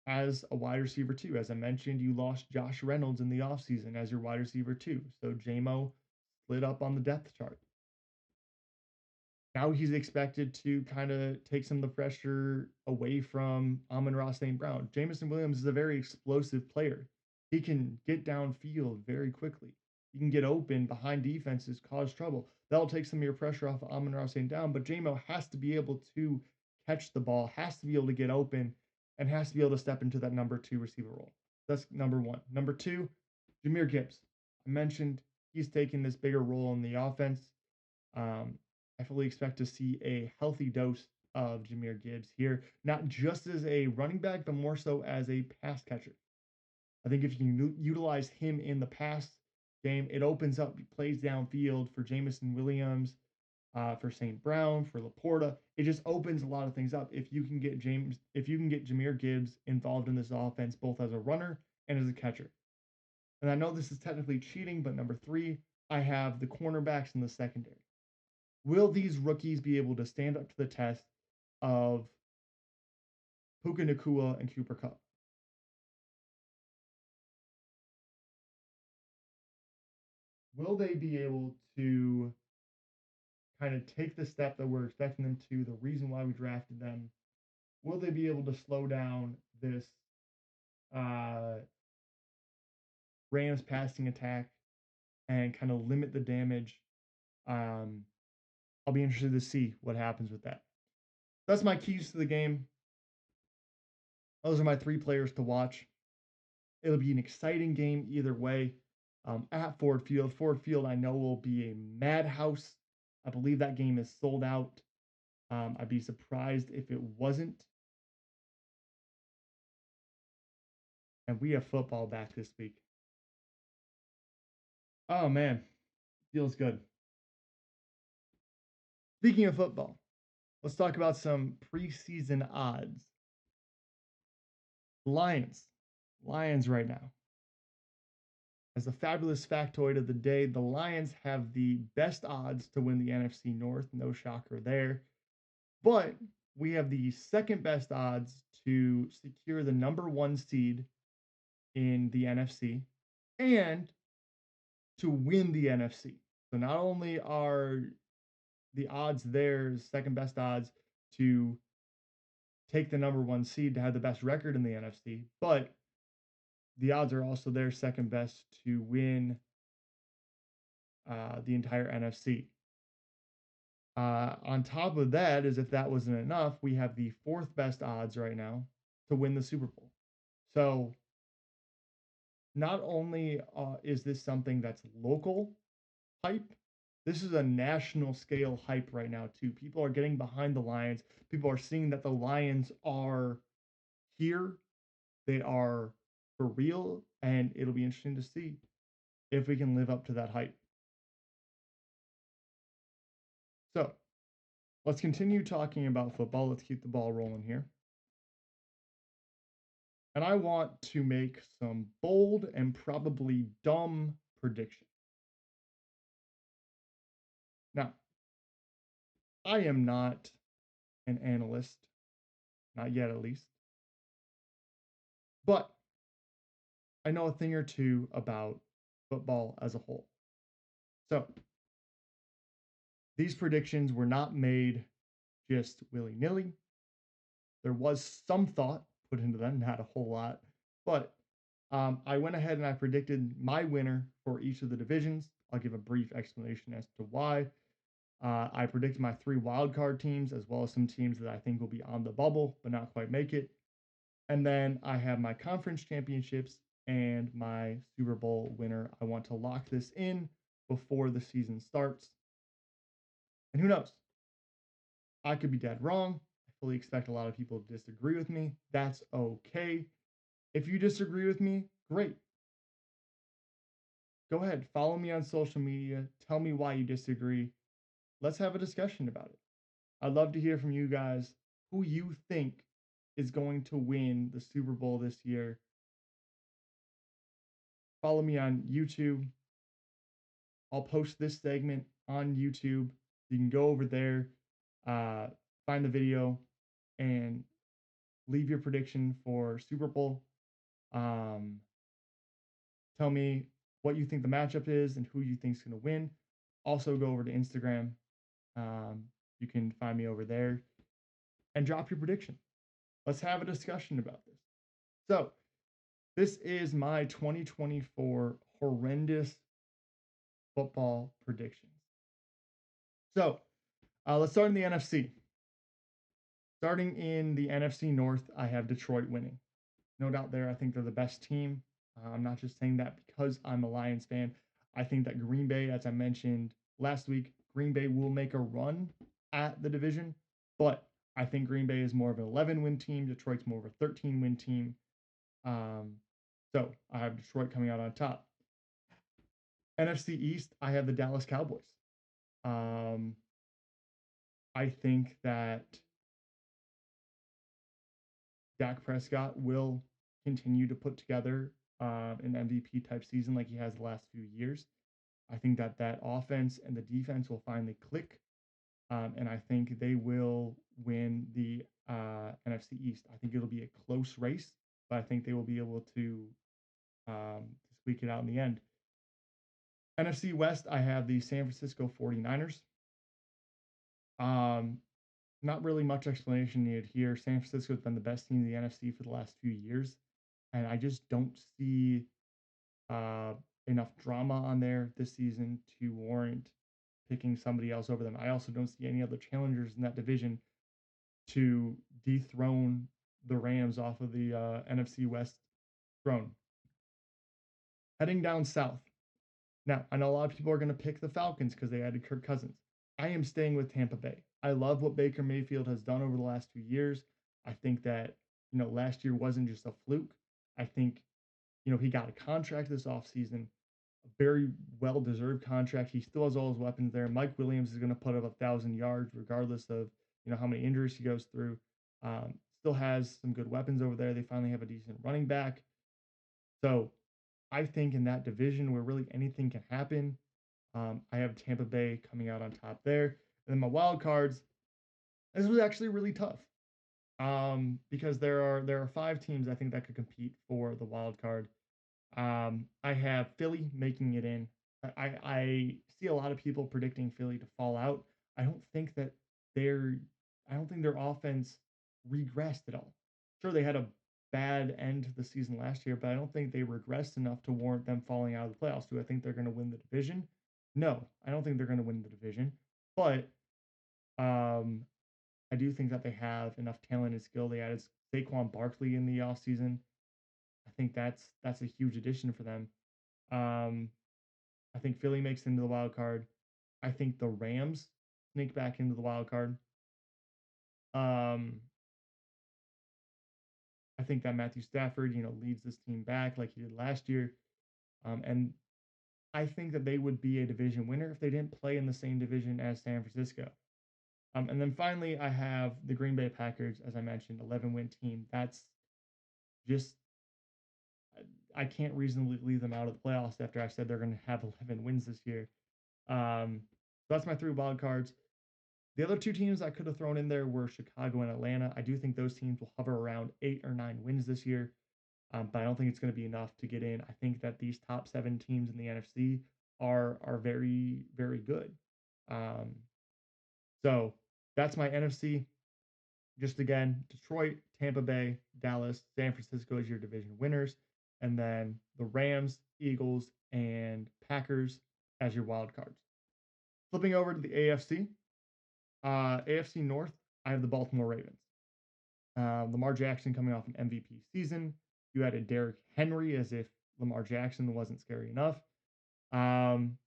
as a wide receiver 2. As I mentioned, you lost Josh Reynolds in the offseason as your wide receiver 2. So JMO slid up on the depth chart. Now he's expected to kind of take some of the pressure away from Amon-Ra St. Brown. Jamison Williams is a very explosive player. He can get downfield very quickly. He can get open behind defenses, cause trouble. That'll take some of your pressure off of Amon-Ra St. Brown, but JMO has to be able to catch the ball, has to be able to get open, and has to be able to step into that number 2 receiver role. That's number one. Number two, Jahmyr Gibbs. I mentioned he's taking this bigger role in the offense. Um, I fully expect to see a healthy dose of Jahmyr Gibbs here, not just as a running back, but more so as a pass catcher. I think if you can utilize him in the pass game, it opens up plays downfield for Jamison Williams, for St. Brown, for Laporta. It just opens a lot of things up if you can get Jahmyr Gibbs involved in this offense, both as a runner and as a catcher. And I know this is technically cheating, but number three, I have the cornerbacks in the secondary. Will these rookies be able to stand up to the test of Puka Nacua and Cooper Kupp? Will they be able to kind of take the step that we're expecting them to, the reason why we drafted them? Will they be able to slow down this uh, Rams passing attack and kind of limit the damage? Um, I'll be interested to see what happens with that. That's my keys to the game. Those are my three players to watch. It'll be an exciting game either way. At Ford Field. Ford Field, I know, will be a madhouse. I believe that game is sold out. I'd be surprised if it wasn't. And we have football back this week. Oh, man. Feels good. Speaking of football, let's talk about some preseason odds. Lions. Lions right now. As a fabulous factoid of the day, the Lions have the best odds to win the NFC North. No shocker there. But we have the second best odds to secure the number 1 seed in the NFC and to win the NFC. So not only are the odds there second best odds to take the number 1 seed to have the best record in the NFC, but the odds are also there second best to win the entire NFC. On top of that, as if that wasn't enough, we have the fourth best odds right now to win the Super Bowl. So not only is this something that's local hype, This is a national scale hype right now, too. People are getting behind the Lions. People are seeing that the Lions are here. They are for real, and it'll be interesting to see if we can live up to that hype. So let's continue talking about football. Let's keep the ball rolling here. And I want to make some bold and probably dumb predictions. Now, I am not an analyst, not yet at least, but I know a thing or two about football as a whole. So these predictions were not made just willy nilly. There was some thought put into them, not a whole lot, but I went ahead and I predicted my winner for each of the divisions. I'll give a brief explanation as to why. I predicted my 3 wildcard teams as well as some teams that I think will be on the bubble but not quite make it. And then I have my conference championships and my Super Bowl winner. I want to lock this in before the season starts. And who knows? I could be dead wrong. I fully expect a lot of people to disagree with me. That's okay. If you disagree with me, great. Go ahead, follow me on social media. Tell me why you disagree. Let's have a discussion about it. I'd love to hear from you guys who you think is going to win the Super Bowl this year. Follow me on YouTube. I'll post this segment on YouTube. You can go over there, find the video, and leave your prediction for Super Bowl. Tell me what you think the matchup is and who you think is going to win. Also, go over to Instagram. You can find me over there and drop your prediction. Let's have a discussion about this. So, this is my 2024 horrendous football predictions. So, let's start in the NFC. Starting in the NFC North, I have Detroit winning. No doubt there. I think they're the best team. I'm not just saying that because I'm a Lions fan. I think that Green Bay, as I mentioned last week, Green Bay will make a run at the division, but I think Green Bay is more of an 11-win team. Detroit's more of a 13-win team. So I have Detroit coming out on top. NFC East, I have the Dallas Cowboys. I think that Dak Prescott will continue to put together an MVP type season like he has the last few years. I think that that offense and the defense will finally click, and I think they will win the NFC East. I think it'll be a close race, but I think they will be able to squeak it out in the end. NFC West, I have the San Francisco 49ers. Um, Not really much explanation needed here. San Francisco has been the best team in the NFC for the last few years, and I just don't see uh, enough drama on there this season to warrant picking somebody else over them. I also don't see any other challengers in that division to dethrone the Rams off of the NFC West throne. Heading down south. Now, I know a lot of people are going to pick the Falcons because they added Kirk Cousins. I am staying with Tampa Bay. I love what Baker Mayfield has done over the last 2 years. I think that, last year wasn't just a fluke. I think, he got a contract this offseason, a very well deserved contract. He still has all his weapons there. Mike Williams is going to put up 1,000 yards regardless of, how many injuries he goes through. Still has some good weapons over there. They finally have a decent running back. So I think in that division where really anything can happen, I have Tampa Bay coming out on top there. And then my wild cards, this was actually really tough because there are 5 teams I think that could compete for the wild card. I have Philly making it in. I see a lot of people predicting Philly to fall out. I don't think that their I don't think their offense regressed at all. Sure, they had a bad end to the season last year, but I don't think they regressed enough to warrant them falling out of the playoffs. Do I think they're going to win the division? No, I don't think they're going to win the division. But um, I do think that they have enough talent and skill. They added Saquon Barkley in the offseason. I think that's a huge addition for them. I think Philly makes it into the wild card. I think the Rams sneak back into the wild card. Um, I think that Matthew Stafford, leads this team back like he did last year. And I think that they would be a division winner if they didn't play in the same division as San Francisco. And then finally, I have the Green Bay Packers, as I mentioned, 11-win team. That's just, I can't reasonably leave them out of the playoffs after I said they're going to have 11 wins this year. So that's my three wild cards. The other two teams I could have thrown in there were Chicago and Atlanta. I do think those teams will hover around 8 or 9 wins this year, but I don't think it's going to be enough to get in. I think that these top seven teams in the NFC are very, very good. Um, so that's my NFC. Just again, Detroit, Tampa Bay, Dallas, San Francisco as your division winners, and then the Rams, Eagles, and Packers as your wild cards. Flipping over to the AFC, AFC North, I have the Baltimore Ravens. Lamar Jackson coming off an MVP season. You added Derrick Henry as if Lamar Jackson wasn't scary enough. Um,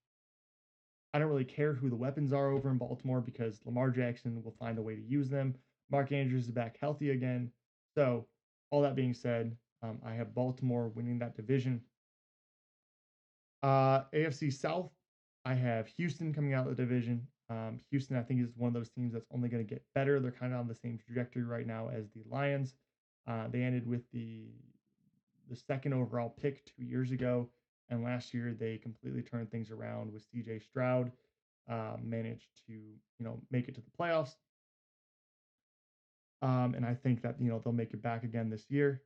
I don't really care who the weapons are over in Baltimore because Lamar Jackson will find a way to use them. Mark Andrews is back healthy again. So, all that being said, I have Baltimore winning that division. AFC South, I have Houston coming out of the division. Houston, I think, is one of those teams that's only going to get better. They're kind of on the same trajectory right now as the Lions. They ended with the second overall pick 2 years ago, and last year they completely turned things around with C.J. Stroud. Managed to make it to the playoffs, and I think that they'll make it back again this year.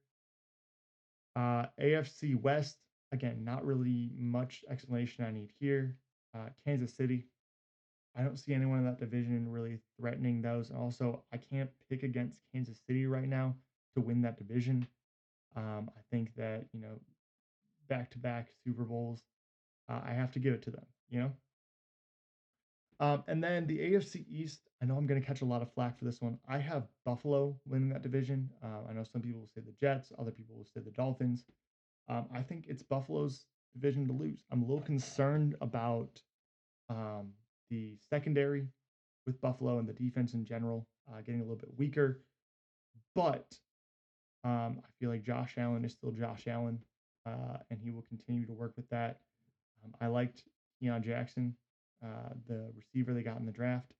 AFC West, again, not really much explanation I need here. Kansas City, I don't see anyone in that division really threatening those. Also, I can't pick against Kansas City right now to win that division. I think that, back to back Super Bowls, I have to give it to them. And then the AFC East, I know I'm going to catch a lot of flack for this one. I have Buffalo winning that division. I know some people will say the Jets, other people will say the Dolphins. I think it's Buffalo's division to lose. I'm a little concerned about um, the secondary with Buffalo and the defense in general getting a little bit weaker. But I feel like Josh Allen is still Josh Allen, and he will continue to work with that. I liked Keon Jackson, the receiver they got in the draft,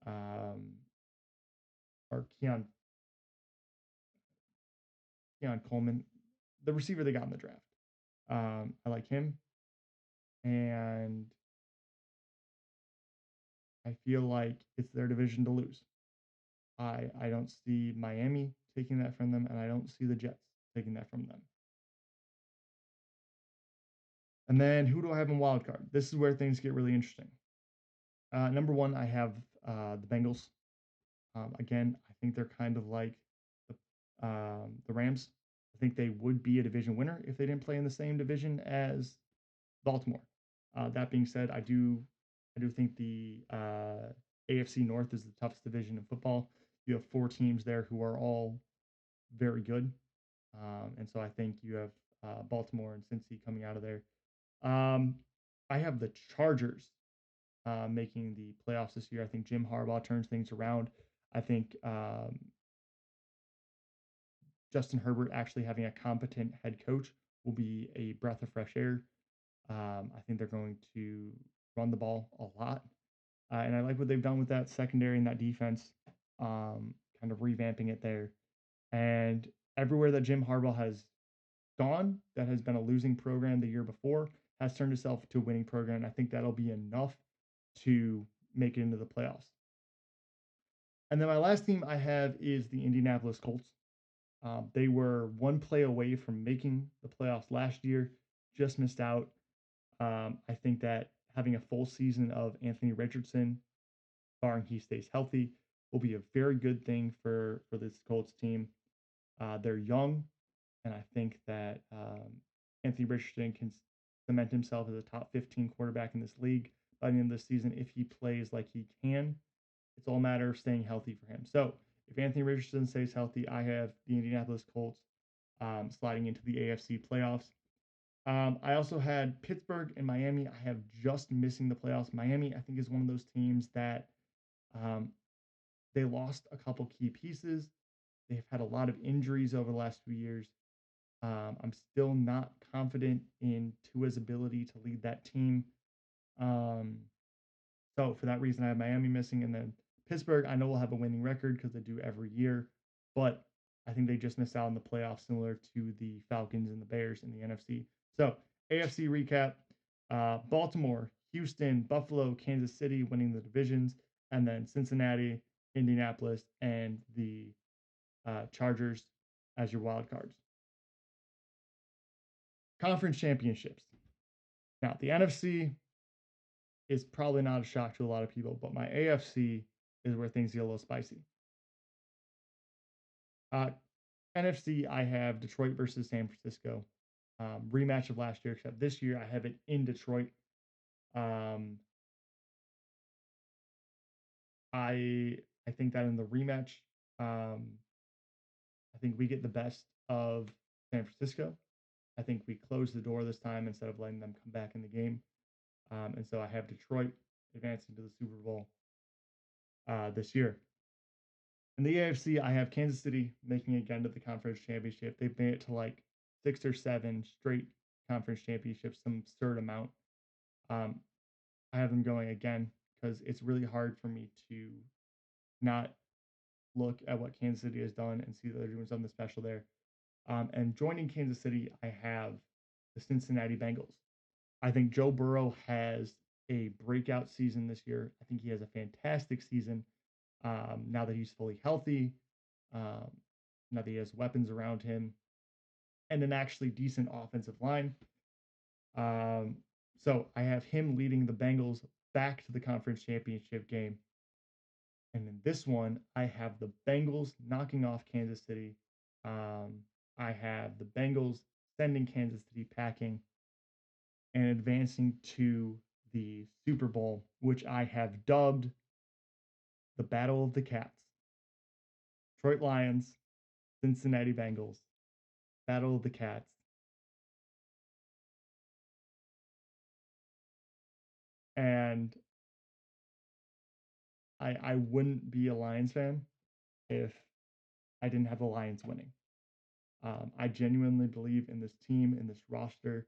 um, or Keon Coleman, the receiver they got in the draft. I like him, and I feel like it's their division to lose. I don't see Miami taking that from them, and I don't see the Jets taking that from them. And then who do I have in wild card? This is where things get really interesting. Number one, I have the Bengals. Again, I think they're kind of like the Rams. I think they would be a division winner if they didn't play in the same division as Baltimore. That being said, I do think the AFC North is the toughest division in football. You have four teams there who are all very good, and so I think you have Baltimore and Cincy coming out of there. Um, I have the Chargers making the playoffs this year. I think Jim Harbaugh turns things around. I think Justin Herbert actually having a competent head coach will be a breath of fresh air. I think they're going to run the ball a lot. And I like what they've done with that secondary and that defense, kind of revamping it there. And everywhere that Jim Harbaugh has gone, that has been a losing program the year before, has turned itself to a winning program. And I think that'll be enough to make it into the playoffs. And then my last team I have is the Indianapolis Colts. They were one play away from making the playoffs last year, just missed out. I think that having a full season of Anthony Richardson, barring he stays healthy, will be a very good thing for this Colts team. They're young, and I think that Anthony Richardson can cement himself as a top 15 quarterback in this league by the end of the season if he plays like he can. It's all a matter of staying healthy for him. So if Anthony Richardson stays healthy, I have the Indianapolis Colts sliding into the AFC playoffs. I also had Pittsburgh and Miami. I have just missing the playoffs. Miami, I think, is one of those teams that um, they lost a couple key pieces. They've had a lot of injuries over the last few years. I'm still not confident in Tua's ability to lead that team. Um, so for that reason, I have Miami missing, and then Pittsburgh. I know will have a winning record because they do every year, but I think they just missed out on the playoffs, similar to the Falcons and the Bears in the NFC. So AFC recap: Baltimore, Houston, Buffalo, Kansas City winning the divisions, and then Cincinnati, Indianapolis, and the Chargers as your wild cards. Conference championships. Now the NFC is probably not a shock to a lot of people, but my AFC is where things get a little spicy. Uh, NFC, I have Detroit versus San Francisco. Rematch of last year, except this year I have it in Detroit. Um, I think that in the rematch, um, I think we get the best of San Francisco. I think we close the door this time instead of letting them come back in the game. And so I have Detroit advancing to the Super Bowl this year. In the AFC, I have Kansas City making it again to the conference championship. They've made it to like 6 or 7 straight conference championships, some absurd amount. Um, I have them going again because it's really hard for me to not look at what Kansas City has done and see that they're doing something special there. And joining Kansas City, I have the Cincinnati Bengals. I think Joe Burrow has a breakout season this year. I think he has a fantastic season now that he's fully healthy, um, now that he has weapons around him, and an actually decent offensive line. Um, so I have him leading the Bengals back to the conference championship game. And in this one, I have the Bengals knocking off Kansas City. Um, I have the Bengals sending Kansas City packing and advancing to the Super Bowl, which I have dubbed the Battle of the Cats. Detroit Lions, Cincinnati Bengals, Battle of the Cats. And I wouldn't be a Lions fan if I didn't have the Lions winning. I genuinely believe in this team, in this roster.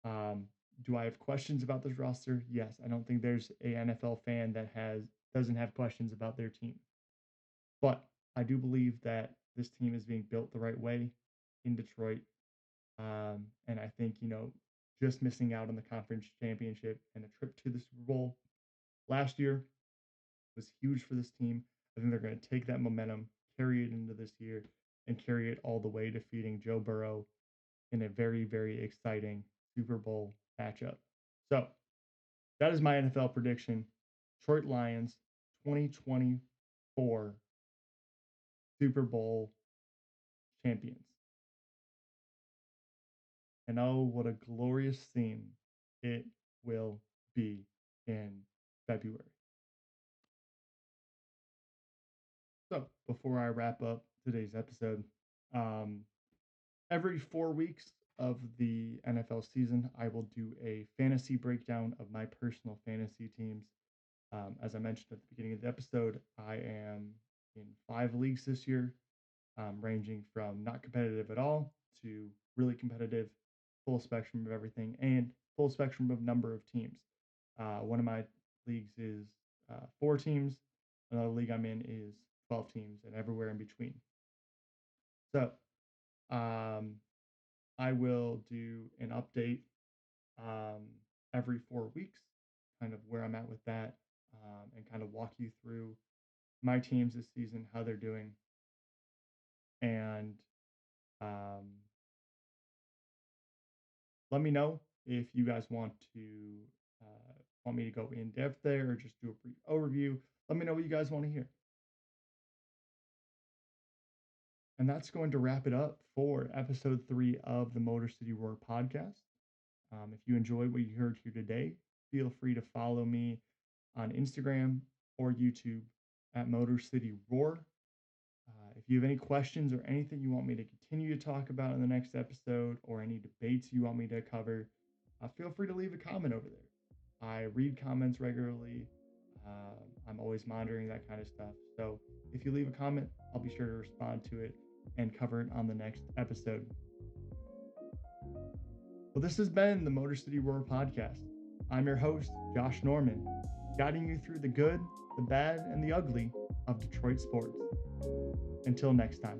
Um, do I have questions about this roster? Yes. I don't think there's a NFL fan that doesn't have questions about their team. But I do believe that this team is being built the right way in Detroit. And I think, just missing out on the conference championship and a trip to the Super Bowl last year was huge for this team. I think they're going to take that momentum, carry it into this year, and carry it all the way, defeating Joe Burrow in a very, very exciting Super Bowl matchup. So that is my NFL prediction. Detroit Lions 2024 Super Bowl champions. And oh, what a glorious scene it will be in February. So before I wrap up today's episode, um, every 4 weeks of the NFL season, I will do a fantasy breakdown of my personal fantasy teams. As I mentioned at the beginning of the episode, I am in 5 leagues this year, ranging from not competitive at all to really competitive, full spectrum of everything, and full spectrum of number of teams. One of my leagues is 4 teams. Another league I'm in is 12 teams, and everywhere in between. So um, I will do an update um, every 4 weeks, kind of where I'm at with that, and kind of walk you through my teams this season, how they're doing, and um, let me know if you guys want me to go in depth there or just do a brief overview. Let me know what you guys want to hear. And that's going to wrap it up for episode 3 of the Motor City Roar podcast. If you enjoyed what you heard here today, feel free to follow me on Instagram or YouTube at Motor City Roar. If If you have any questions or anything you want me to continue to talk about in the next episode, or any debates you want me to cover, feel free to leave a comment over there. I read comments regularly. I'm always monitoring that kind of stuff. So if you leave a comment, I'll be sure to respond to it and cover it on the next episode. Well, this has been the Motor City Roar podcast. I'm your host, Josh Norman, guiding you through the good, the bad, and the ugly of Detroit sports. Until next time.